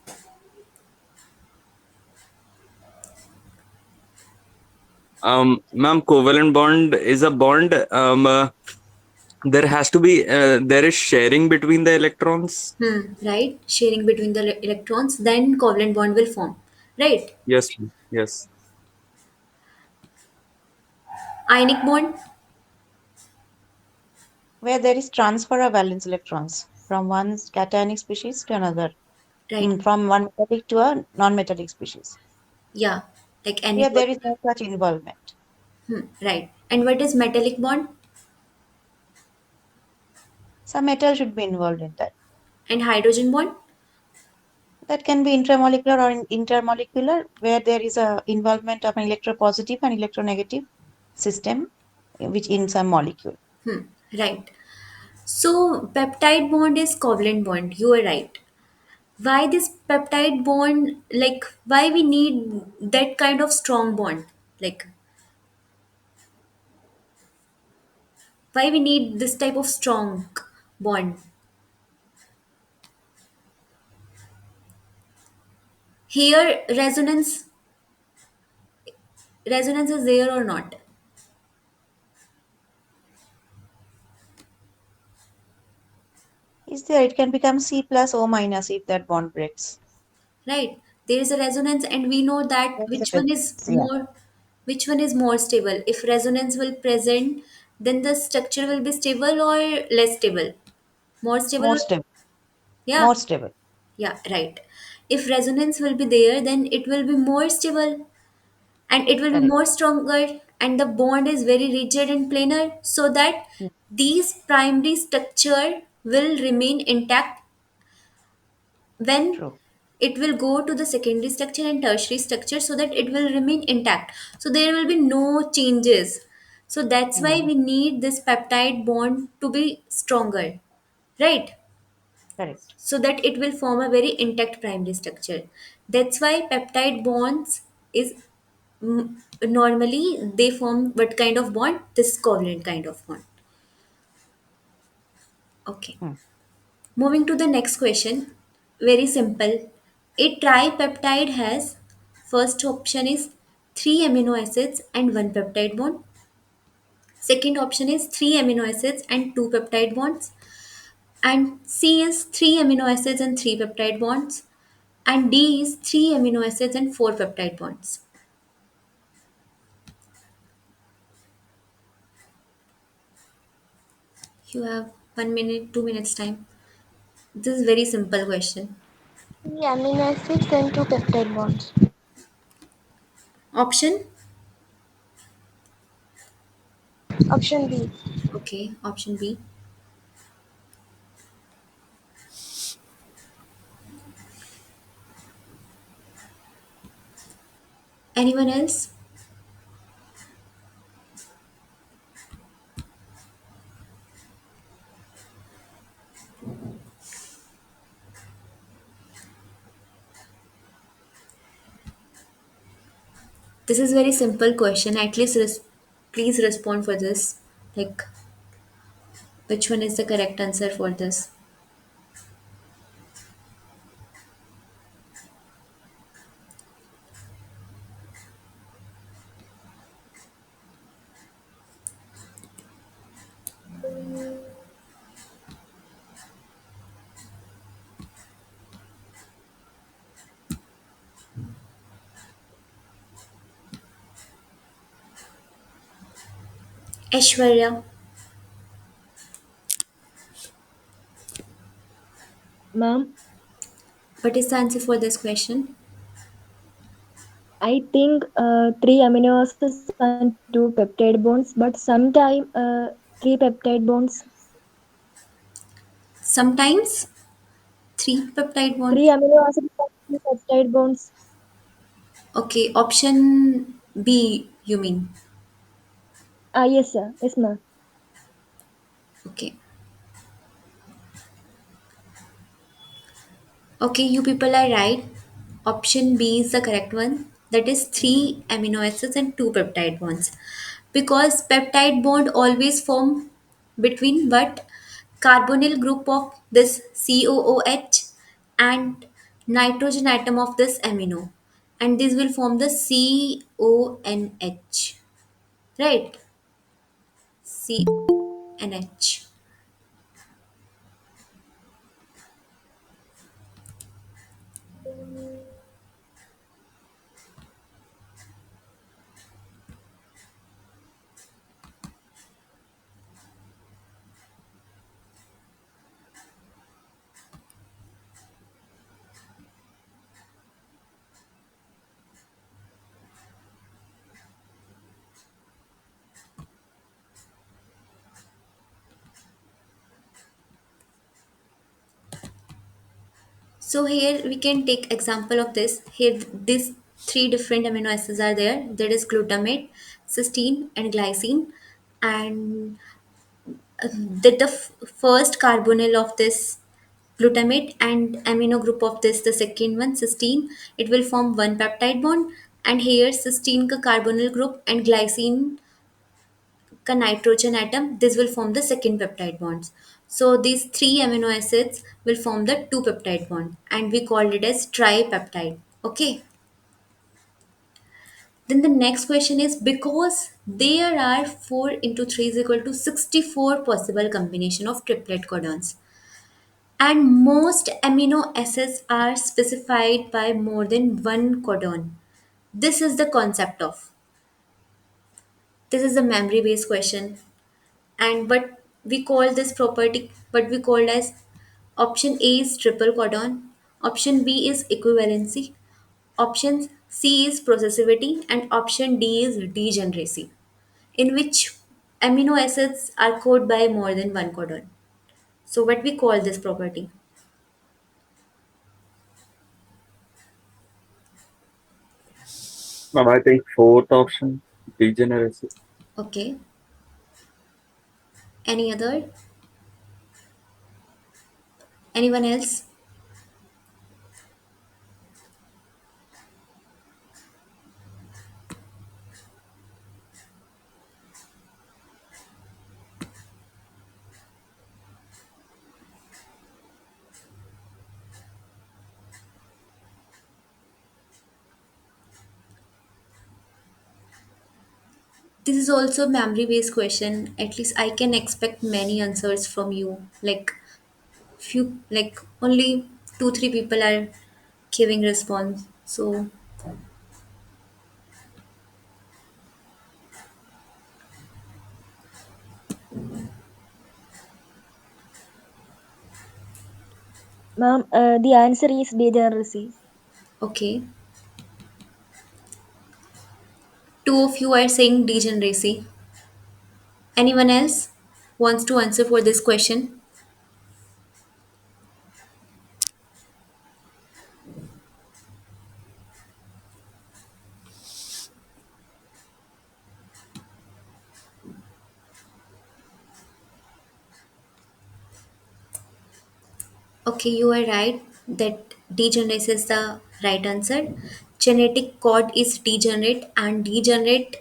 Ma'am, covalent bond is a bond. There has to be there is sharing between the electrons. Right. Sharing between the electrons, then covalent bond will form. Right. Yes, ma'am. Yes. Ionic bond. Where there is transfer of valence electrons from one cationic species to another, Right. from one metallic to a non-metallic species. Yeah. Like Here anybody. there is no such involvement. Right. And what is metallic bond Some metal should be involved in that. and hydrogen bond? That can be intramolecular or intermolecular, where there is a involvement of an electropositive and electronegative system, which in some molecule. Right. So peptide bond is covalent bond. You are right. Why this peptide bond? Like why we need that kind of strong bond? Like why we need this type of strong bond? Here resonance is there or not? Is there? It can become C plus O minus if that bond breaks. Right, there is a resonance, and we know that There is a resistance, yeah. which one is more stable. If resonance will present, then the structure will be stable or less stable, more stable More or, stable. yeah. More stable. Yeah, right. If resonance will be there, then it will be more stable and it will be Correct. more stronger, and the bond is very rigid and planar, so that Hmm. these primary structure will remain intact when True. it will go to the secondary structure and tertiary structure, so that it will remain intact, so there will be no changes. So that's why Hmm. we need this peptide bond to be stronger, right? Correct. so that it will form a very intact primary structure. That's why peptide bonds is normally they form what kind of bond? This covalent kind of bond. Okay. Hmm. Moving to the next question. Very simple. A tripeptide has first option is 3 amino acids and 1 peptide bond. Second option is 3 amino acids and 2 peptide bonds. And C is 3 amino acids and 3 peptide bonds. And D is 3 amino acids and 4 peptide bonds. You have 1 minute, 2 minutes time. This is very simple question. The amino acids and two peptide bonds. Option? Option B. Okay, option B. Anyone else? This is very simple question. At least please respond for this. Like which one is the correct answer for this? Aishwarya, Ma'am, what is the answer for this question? I think three amino acids and two peptide bonds, but sometime three peptide bonds, Sometimes three peptide three bonds. amino acids and two peptide bonds. Okay, option B, you mean? Yes, sir. Yes, ma'am. Okay. Okay, you people are right. Option B is the correct one. That is three amino acids and two peptide bonds. Because peptide bond always form between what? Carbonyl group of this COOH and nitrogen atom of this amino. And this will form the CONH. Right? CNH. So here we can take example of this. Here these three different amino acids are there. That is glutamate, cysteine, and glycine. And first carbonyl of this glutamate and amino group of this, the second one, cysteine, it will form one peptide bond. And here cysteine ka carbonyl group and glycine का nitrogen atom, this will form the second peptide bonds. So these three amino acids will form the two peptide bond and we called it as tripeptide. Okay. Then the next question is because there are 4 into 3 is equal to 64 possible combination of triplet codons and most amino acids are specified by more than one codon. This is the concept of. This is a memory based question and but we call this property what we called as option A is triple codon, option B is equivalency, option C is processivity, and option D is degeneracy, in which amino acids are coded by more than one codon. So what we call this property? Ma'am, I think fourth option, degeneracy. Okay. Any other? Anyone else? This is also a memory based question. At least I can expect many answers from you. Like few, like only 2 3 people are giving response. So Ma'am, the answer is degeneracy. okay, two of you are saying degeneracy. Anyone else wants to answer for this question? Okay, you are right that degenerate is the right answer. Genetic code is degenerate, and degenerate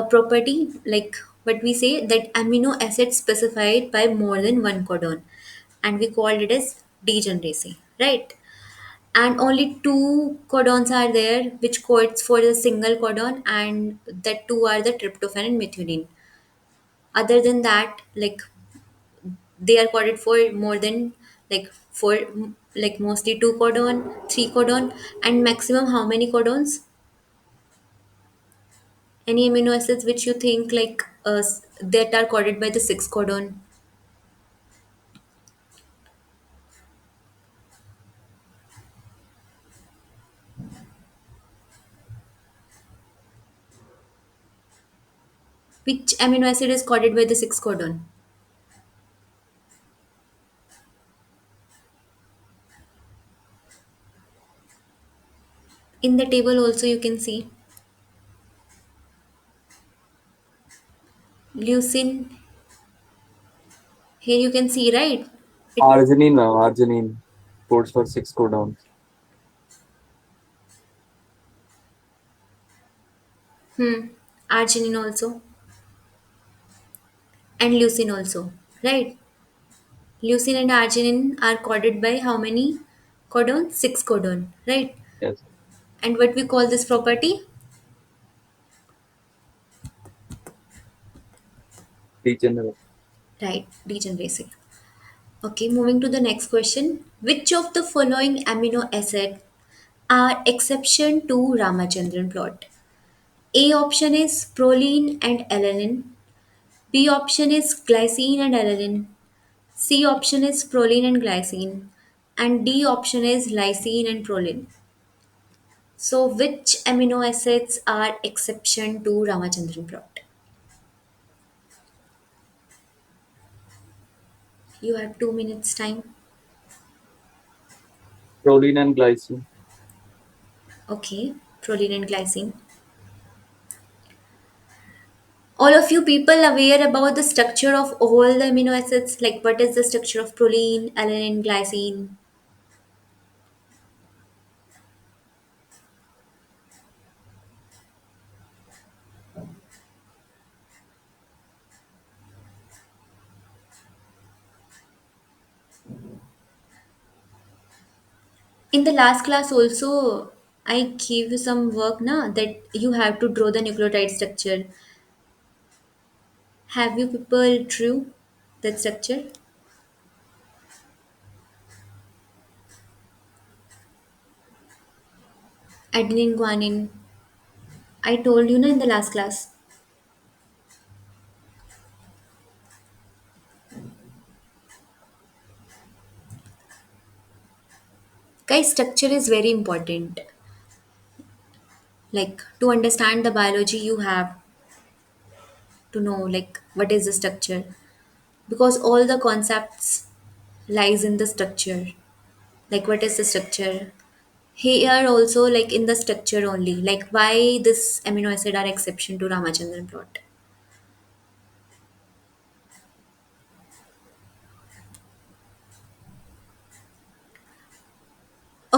property, like what we say, that amino acid specified by more than one codon, and we called it as degeneracy, right? And only two codons are there which codes for the single codon, and that two are the tryptophan and methionine. Other than that, like they are coded for more than, like for like mostly two codon, three codon, and maximum how many codons? Any amino acids which you think like that are coded by the six codon? Which amino acid is coded by the six codon? In the table also you can see leucine. Here you can see, right? It, Arginine, ma'am, arginine codes for six codons. arginine also, and leucine also, right? Leucine and arginine are coded by how many codon? Six codon, right? Yes, And what we call this property? degenerate. Right, degeneracy. Okay, moving to the next question. Which of the following amino acid are exception to Ramachandran plot? A option is proline and alanine. B option is glycine and alanine. C option is proline and glycine. And D option is lysine and proline. So, which amino acids are exception to Ramachandran plot? You have 2 minutes time. Proline and glycine. Okay, proline and glycine. All of you people aware about the structure of all the amino acids? Like what is the structure of proline, alanine, glycine? In the last class also, I gave you some work na that you have to draw the nucleotide structure. Have you people drew that structure? Adenine, guanine. I told you na in the last class. Guys, structure is very important. Like to understand the biology, you have to know like what is the structure, because all the concepts lies in the structure. Like what is the structure? Here also like in the structure only. Like why this amino acid are exception to Ramachandran plot.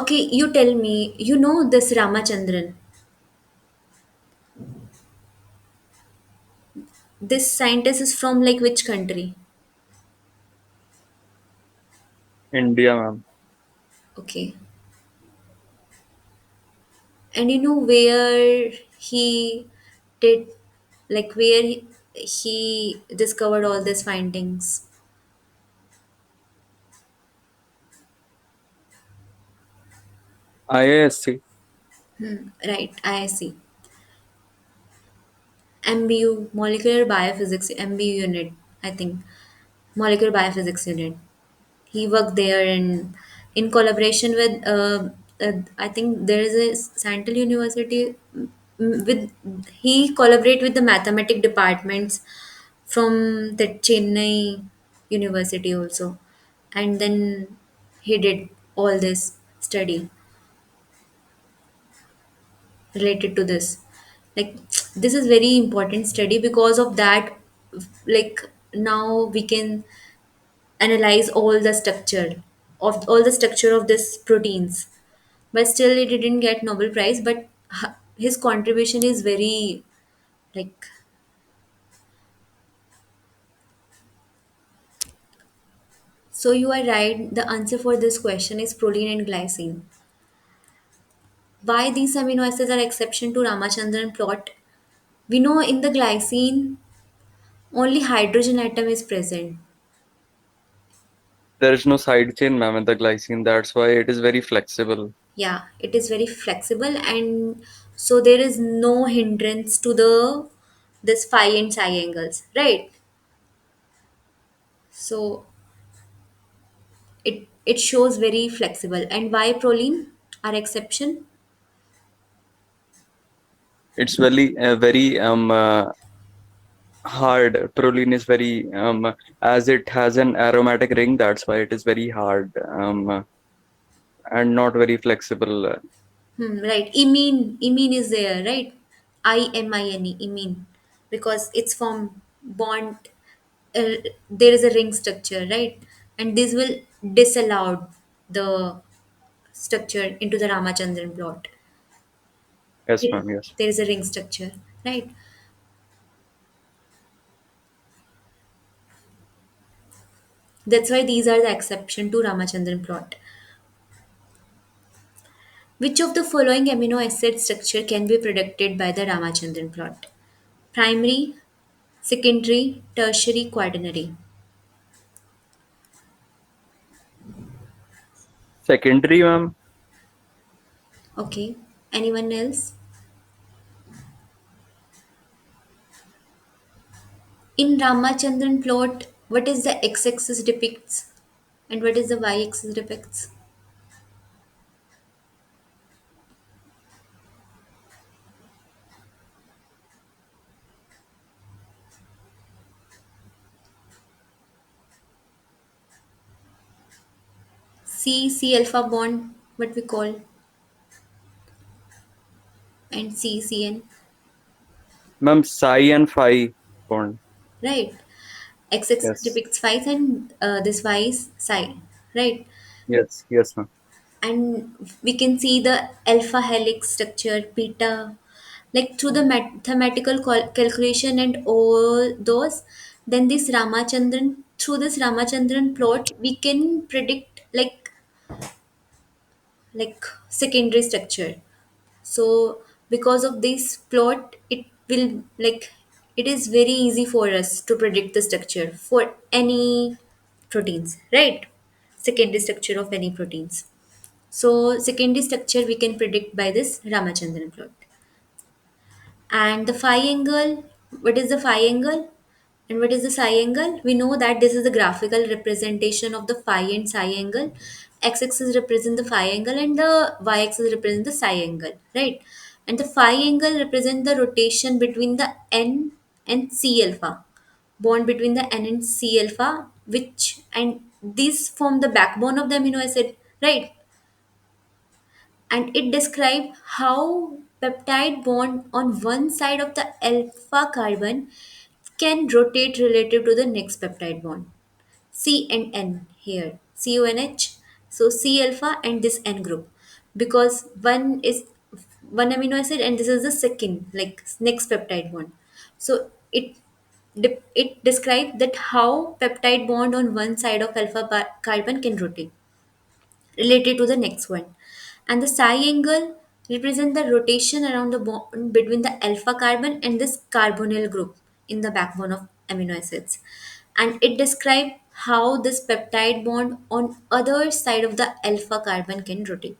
Okay, you tell me, you know this Ramachandran. This scientist is from like which country? India, ma'am. Okay. And you know where he did, like where he discovered all these findings? IISc. Right, I see. MBU, Molecular Biophysics, MBU unit, I think. Molecular Biophysics unit. He worked there in collaboration with, I think there is a Central University with, he collaborate with the mathematic departments from the Chennai University also. And then he did all this study related to this. Like this is very important study because of that, like now we can analyze all the structure of this proteins, but still he didn't get Nobel Prize, but his contribution is very, like, so you are right, the answer for this question is proline and glycine. Why these amino acids are exception to Ramachandran plot? We know in the glycine only hydrogen atom is present. There is no side chain, ma'am, in the glycine. That's why it is very flexible. Yeah, it is very flexible, and so there is no hindrance to the this phi and psi angles, right? So it shows very flexible. And why proline are exception? It's very hard. Proline is very as it has an aromatic ring. That's why it is very hard and not very flexible. Right, imine is there, right? Imine, because it's from bond, uh, there is a ring structure, right? And this will disallow the structure into the Ramachandran plot. Yes, ma'am. Yes. There is a ring structure, right? That's why these are the exception to Ramachandran plot. Which of the following amino acid structure can be predicted by the Ramachandran plot? Primary, secondary, tertiary, quaternary. Secondary, ma'am. Okay. Anyone else? In Ramachandran plot, what is the x-axis depicts and what is the y-axis depicts? C alpha bond, what we call, and CN, Ma'am, psi and phi bond. right? X Yes. depicts phi and this y is psi, right? Yes. Yes, ma'am. And we can see the alpha helix structure, beta, like through the mathematical calculation and all those. Then this Ramachandran, through this Ramachandran plot we can predict like secondary structure. So because of this plot it will, like, it is very easy for us to predict the structure for any proteins, right? Secondary structure of any proteins. So secondary structure we can predict by this Ramachandran plot. And the phi angle, what is the phi angle? And what is the psi angle? We know that this is the graphical representation of the phi and psi angle. X-axis represent the phi angle and the y-axis represent the psi angle, right? And the phi angle represent the rotation between the N and C alpha, bond between the N and C alpha, which, and these form the backbone of the amino acid, right? And it describes how peptide bond on one side of the alpha carbon can rotate relative to the next peptide bond. C and N here, CONH. So C alpha and this N group. because one is one amino acid and this is the second, like next peptide bond. So it describes that how peptide bond on one side of alpha carbon can rotate related to the next one. And the psi angle represent the rotation around the bond between the alpha carbon and this carbonyl group in the backbone of amino acids. And it describes how this peptide bond on other side of the alpha carbon can rotate.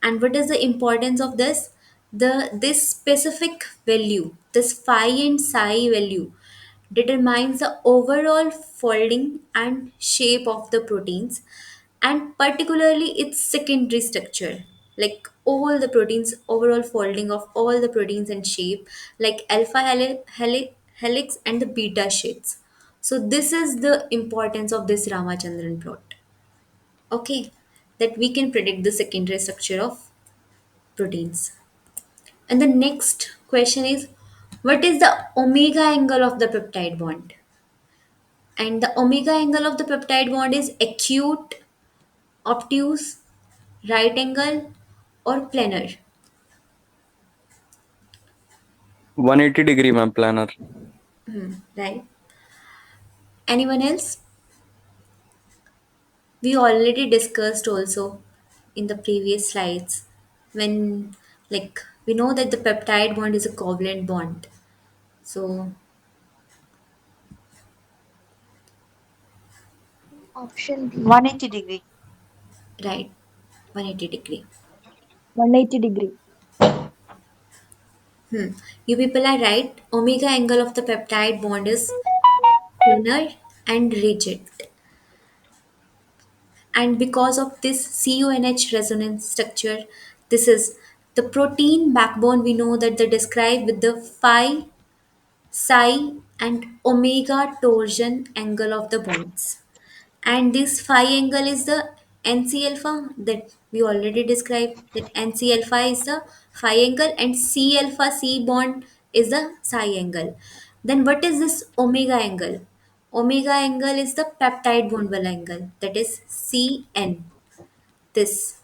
And what is the importance of this? This specific value, this phi and psi value, determines the overall folding and shape of the proteins, and particularly its secondary structure, like all the proteins, overall folding of all the proteins and shape, like alpha helix and the beta sheets. So this is the importance of this Ramachandran plot. Okay, that we can predict the secondary structure of proteins. And the next question is, what is the omega angle of the peptide bond? And the omega angle of the peptide bond is acute, obtuse, right angle, or planar. 180-degree, ma'am, planner. Right? Anyone else? We already discussed also in the previous slides when, like, we know that the peptide bond is a covalent bond. So, Option B. 180-degree. right, 180-degree. 180 degree. You people are right. Omega angle of the peptide bond is planar and rigid. And because of this CONH resonance structure, this is the protein backbone. We know that they describe with the phi, psi, and omega torsion angle of the bonds. And this phi angle is the NC alpha that we already described. That NC alpha is the phi angle and C alpha C bond is the psi angle. Then what is this omega angle? Omega angle is the peptide bond wall angle, that is CN. This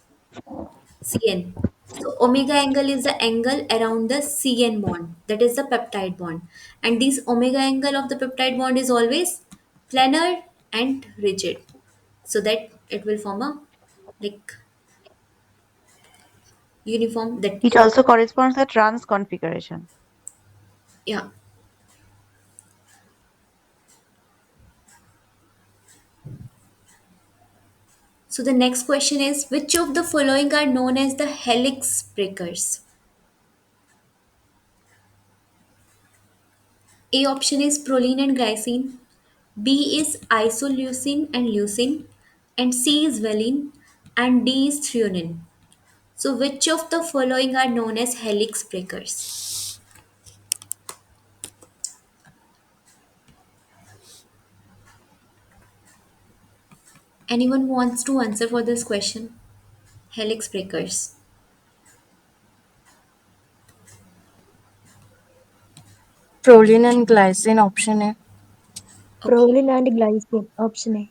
CN. So omega angle is the angle around the CN bond, that is the peptide bond. And this omega angle of the peptide bond is always planar and rigid, so that it will form a, like, uniform that, It also corresponds to trans configuration. yeah. So the next question is, which of the following are known as the helix breakers? A option is proline and glycine, B is isoleucine and leucine, and C is valine, and D is threonine. So which of the following are known as helix breakers? Anyone wants to answer for this question? Helix breakers. Proline and glycine, option A. Okay. Proline and glycine. Option A.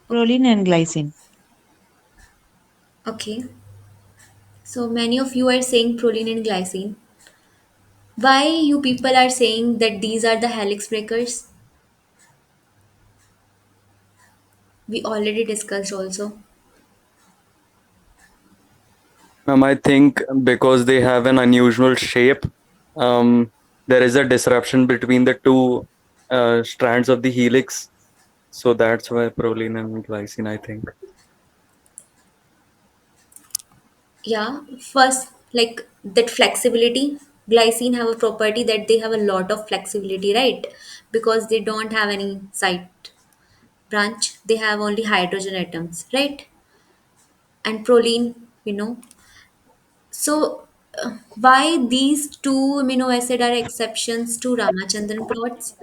Proline and glycine. Okay. So many of you are saying proline and glycine. Why you people are saying that these are the helix breakers? We already discussed also. I think because they have an unusual shape, there is a disruption between the two strands of the helix. So that's why proline and glycine, I think. Yeah, first, like that flexibility. Glycine have a property that they have a lot of flexibility, right? Because they don't have any side branch, they have only hydrogen atoms, right? And proline, you know. So, why these two amino acid are exceptions to Ramachandran plots,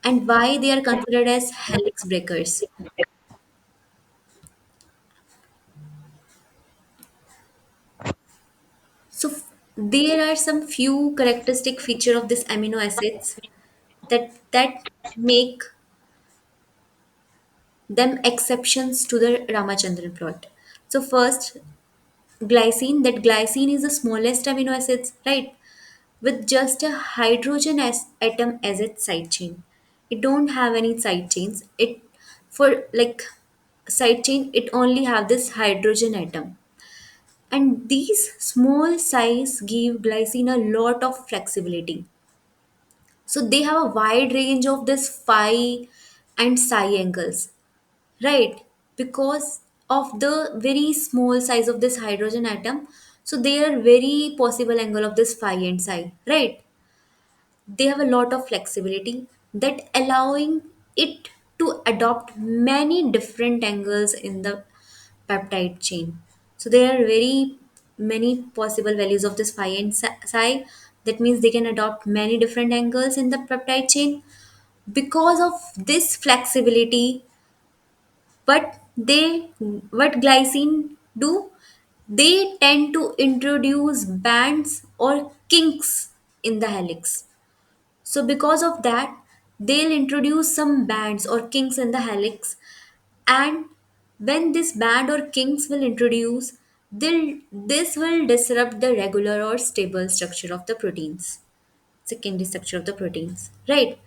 and why they are considered as helix breakers? So, there are some few characteristic feature of this amino acids that make them exceptions to the Ramachandran plot. So first, glycine. That glycine is the smallest amino acids, right? With just a hydrogen atom as its side chain. It don't have any side chains. It for like side chain, it only have this hydrogen atom. And these small size give glycine a lot of flexibility. So they have a wide range of this phi and psi angles, right? Because of the very small size of this hydrogen atom, so they are very possible angle of this phi and psi, right? They have a lot of flexibility that allowing it to adopt many different angles in the peptide chain. So there are very many possible values of this phi and psi. That means they can adopt many different angles in the peptide chain. Because of this flexibility, what they what glycine do, they tend to introduce bands or kinks in the helix. So because of that, they'll introduce some bands or kinks in the helix, and when this band or kinks will introduce, this will disrupt the regular or stable structure of the proteins, secondary structure of the proteins, right?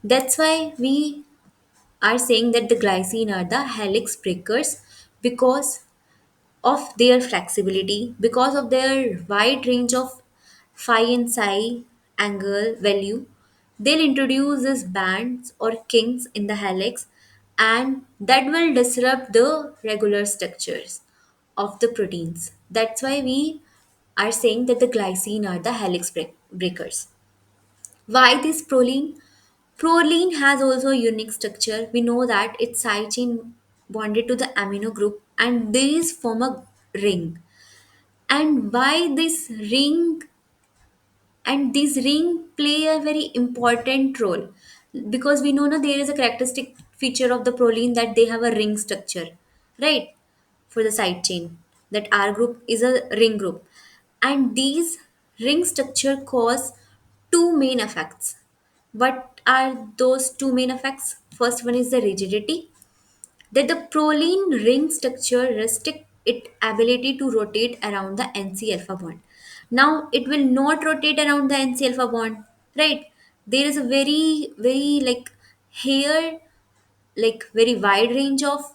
That's why we are saying that the glycine are the helix breakers, because of their flexibility, because of their wide range of phi and psi angle value. They'll introduce these bands or kinks in the helix, and that will disrupt the regular structures of the proteins. That's why we are saying that the glycine are the helix breakers. Why this proline? Proline has also a unique structure. We know that its side chain bonded to the amino group, and these form a ring. And why this ring, and this ring play a very important role, because we know now there is a characteristic feature of the proline that they have a ring structure, right? For the side chain, that R group is a ring group, and these ring structure cause two main effects. What are those two main effects? First one is the rigidity, that the proline ring structure restrict its ability to rotate around the NC alpha bond. Now it will not rotate around the NC alpha bond, right? There is a very like here, like very wide range of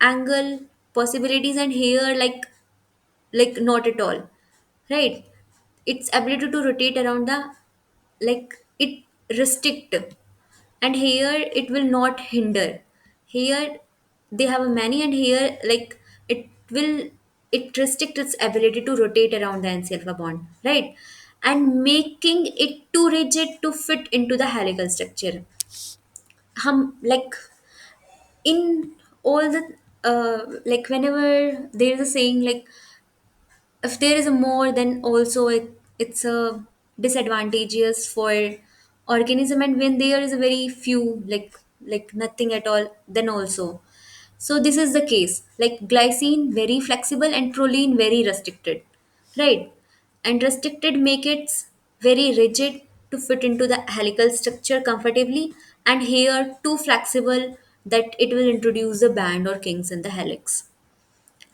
angle possibilities, and here like not at all, right? Its ability to rotate around the, like it restrict, and here it will not hinder. Here they have a many, and here like it will, it restrict its ability to rotate around the NC alpha bond, right? And making it too rigid to fit into the helical structure. Like in all the like whenever there is a saying, like if there is a more, then also it's a disadvantageous for organism, and when there is a very few, like nothing at all, then also. So this is the case, like glycine very flexible and proline very restricted, right? And restricted make it very rigid to fit into the helical structure comfortably, and here too flexible that it will introduce the band or kinks in the helix.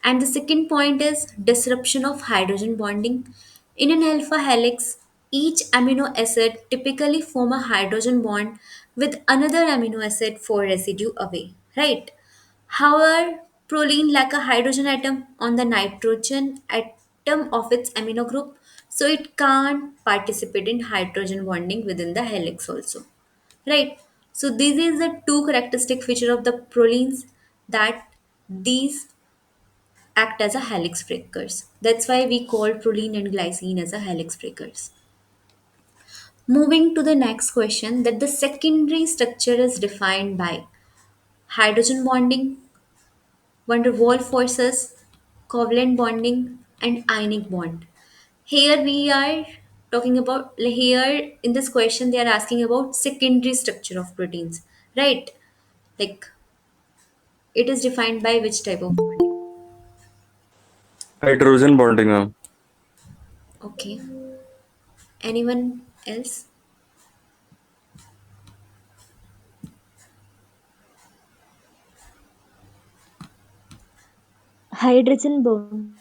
And the second point is disruption of hydrogen bonding. In an alpha helix, each amino acid typically form a hydrogen bond with another amino acid 4 residue away, right? However, proline lack a hydrogen atom on the nitrogen atom of its amino group, so it can't participate in hydrogen bonding within the helix also, right? So this is the two characteristic feature of the prolines, that these act as a helix breakers. That's why we call proline and glycine as a helix breakers. Moving to the next question, that the secondary structure is defined by hydrogen bonding, van der Waals forces, covalent bonding, and ionic bond. Here we are talking about, here in this question they are asking about secondary structure of proteins, right? Like it is defined by which type of bonding? Hydrogen bonding, ma'am. Okay. Anyone else? Hydrogen bond.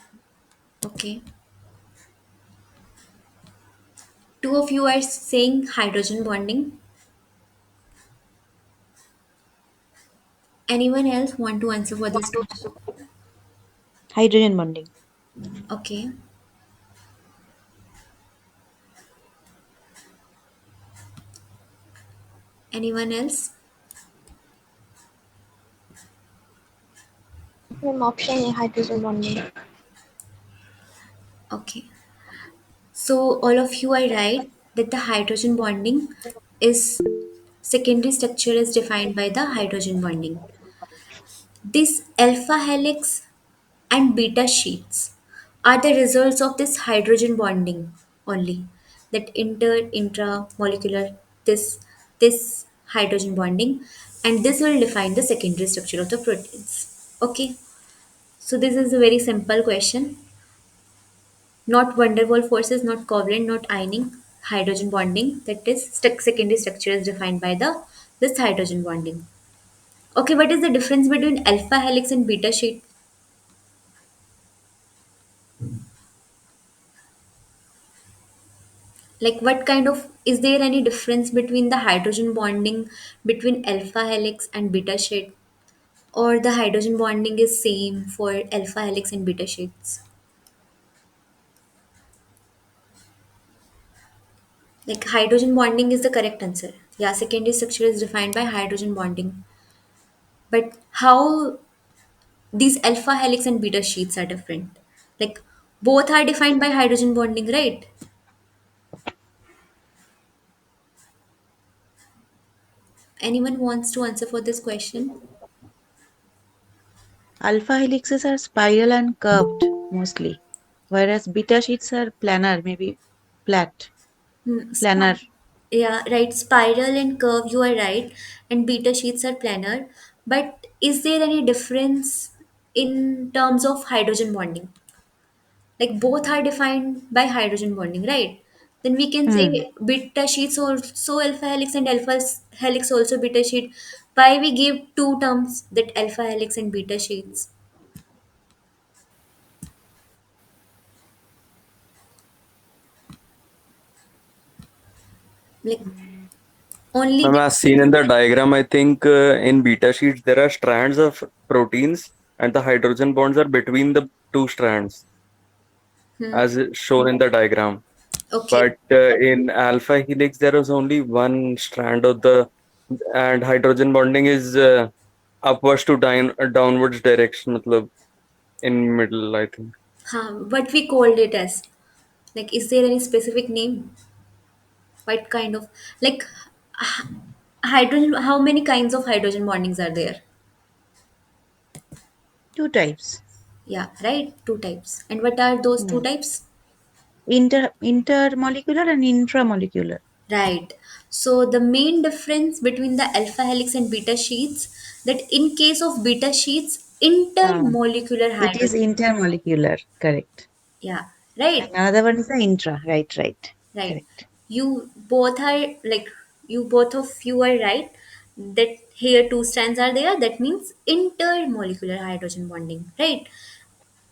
Okay. Two of you are saying hydrogen bonding. Anyone else want to answer for this question? Hydrogen bonding. Okay. Anyone else? Ma'am, option A, hydrogen bonding. Okay. So all of you are right that the hydrogen bonding is secondary structure is defined by the hydrogen bonding. This alpha helix and beta sheets are the results of this hydrogen bonding only. That intramolecular this hydrogen bonding, and this will define the secondary structure of the proteins. Okay. So this is a very simple question. Not van der Waals forces, not covalent, not ionic, hydrogen bonding. That is secondary structure is defined by the this hydrogen bonding. Okay, what is the difference between alpha helix and beta sheet? Like what kind of is there any difference between the hydrogen bonding between alpha helix and beta sheet? Or the hydrogen bonding is same for alpha helix and beta sheets? Like hydrogen bonding is the correct answer. Yeah, secondary structure is defined by hydrogen bonding. But how these alpha helix and beta sheets are different? Like both are defined by hydrogen bonding, right? Anyone wants to answer for this question? Alpha helices are spiral and curved mostly, whereas beta sheets are planar, maybe flat, Hmm, planar. yeah, right. Spiral and curve, you are right. And beta sheets are planar. But is there any difference in terms of hydrogen bonding? Like both are defined by hydrogen bonding, right? Then we can Hmm. say beta sheets also alpha helix and alpha helix also beta sheet. Why we give two terms that alpha helix and beta sheets? Like only Ma'am, the as seen in the diagram, I think in beta sheets there are strands of proteins, and the hydrogen bonds are between the two strands, hmm, as shown in the diagram. okay. But in alpha helix, there is only one strand of the, and hydrogen bonding is upwards to downwards direction, matlab, in middle, I think. What we called it as? Like, is there any specific name? What kind of like hydrogen? How many kinds of hydrogen bondings are there? Two types. Yeah, right. Two types. And what are those two Hmm. types? Intermolecular and intramolecular. Right. So the main difference between the alpha helix and beta sheets that in case of beta sheets, Ah, intermolecular it is hydrogen. intermolecular, correct. Yeah, And right. another one is the intra, right, right. Right. Correct. You both are like you both of you are right that here two strands are there. That means intermolecular hydrogen bonding, right?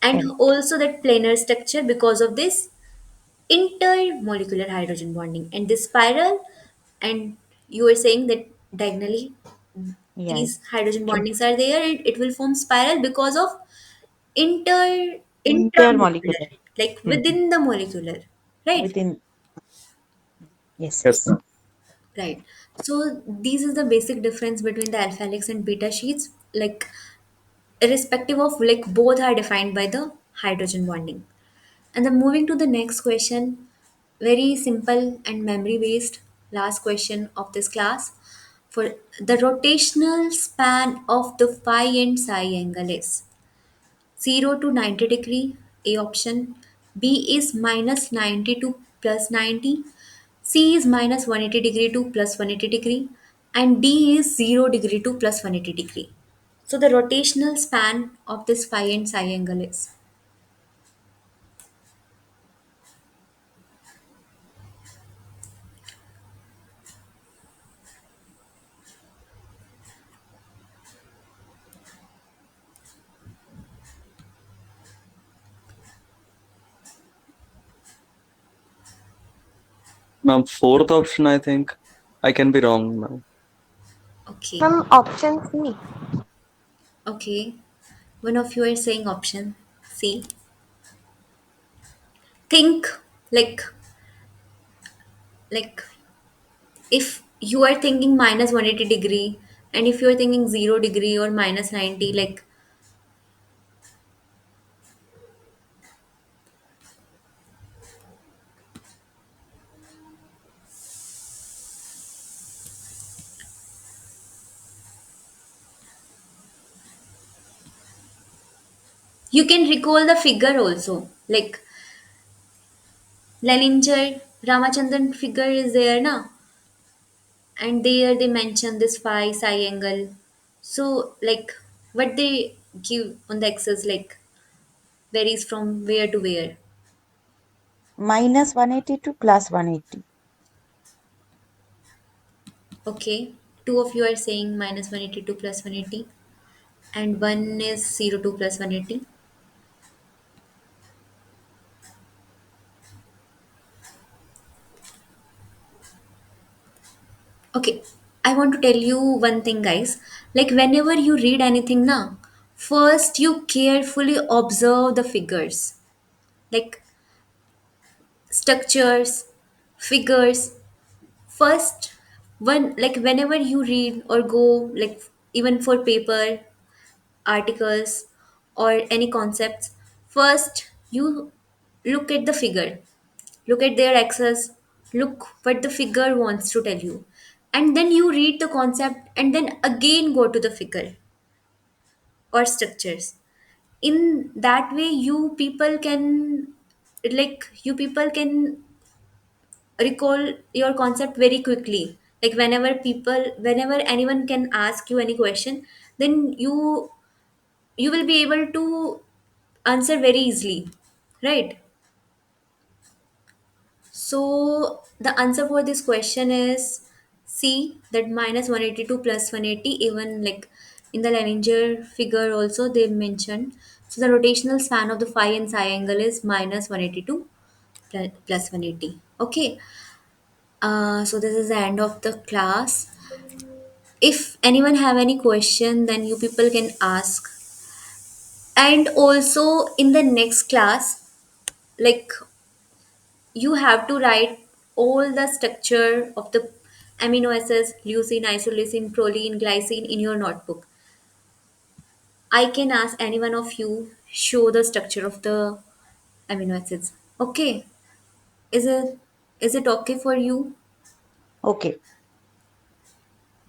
And Correct. also that planar structure because of this intermolecular hydrogen bonding and this spiral. And you were saying that diagonally Yeah. these hydrogen True. bondings are there and it will form spiral because of inter intramolecular, Intermolecular. like Hmm. within the molecular, right? Within, yes, Yes, yes. ma'am. Right. So these is the basic difference between the alpha helix and beta sheets. Like irrespective of like both are defined by the hydrogen bonding. And then moving to the next question, very simple and memory based last question of this class. For the rotational span of the phi and psi angle is 0 to 90 degree, A option. B is minus 90 to plus 90. C is minus 180 degree to plus 180 degree. And D is 0 degree to plus 180 degree. So the rotational span of this phi and psi angle is. Ma'am, fourth option, I think. I can be wrong, ma'am. Okay. Ma'am, option C. Okay. One of you are saying option C. Think like like if you are thinking minus 180 degree, and if you are thinking 0 degree or minus 90, like you can recall the figure also. Like Leninger Ramachandran figure is there na, and there they mention this phi psi angle. So like what they give on the axis like varies from where to where. Minus 180 to plus 180. Okay, two of you are saying minus 180 to plus 180, and one is 0 to plus 180. Okay, I want to tell you one thing, guys. Like, whenever you read anything, now, first you carefully observe the figures, like structures, figures. First, whenever you read or go, like, even for paper, articles, or any concepts, first you look at the figure, look at their axis, look what the figure wants to tell you, and then you read the concept and then again go to the figure or structures. In that way you people can recall your concept very quickly. Like whenever anyone can ask you any question, then you will be able to answer very easily, right? So the answer for this question is C, that minus 182 plus 180, even like in the Leninger figure also they mentioned. So the rotational span of the phi and psi angle is minus 182 plus 180. Okay. So this is the end of the class. If anyone have any question, then you people can ask. And also in the next class, like you have to write all the structure of the amino acids leucine, isoleucine, proline, glycine in your notebook. I can ask any one of you show the structure of the amino acids. Okay, is it okay for you? Okay,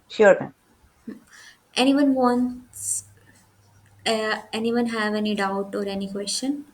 sure, ma'am. Anyone wants anyone have any doubt or any question?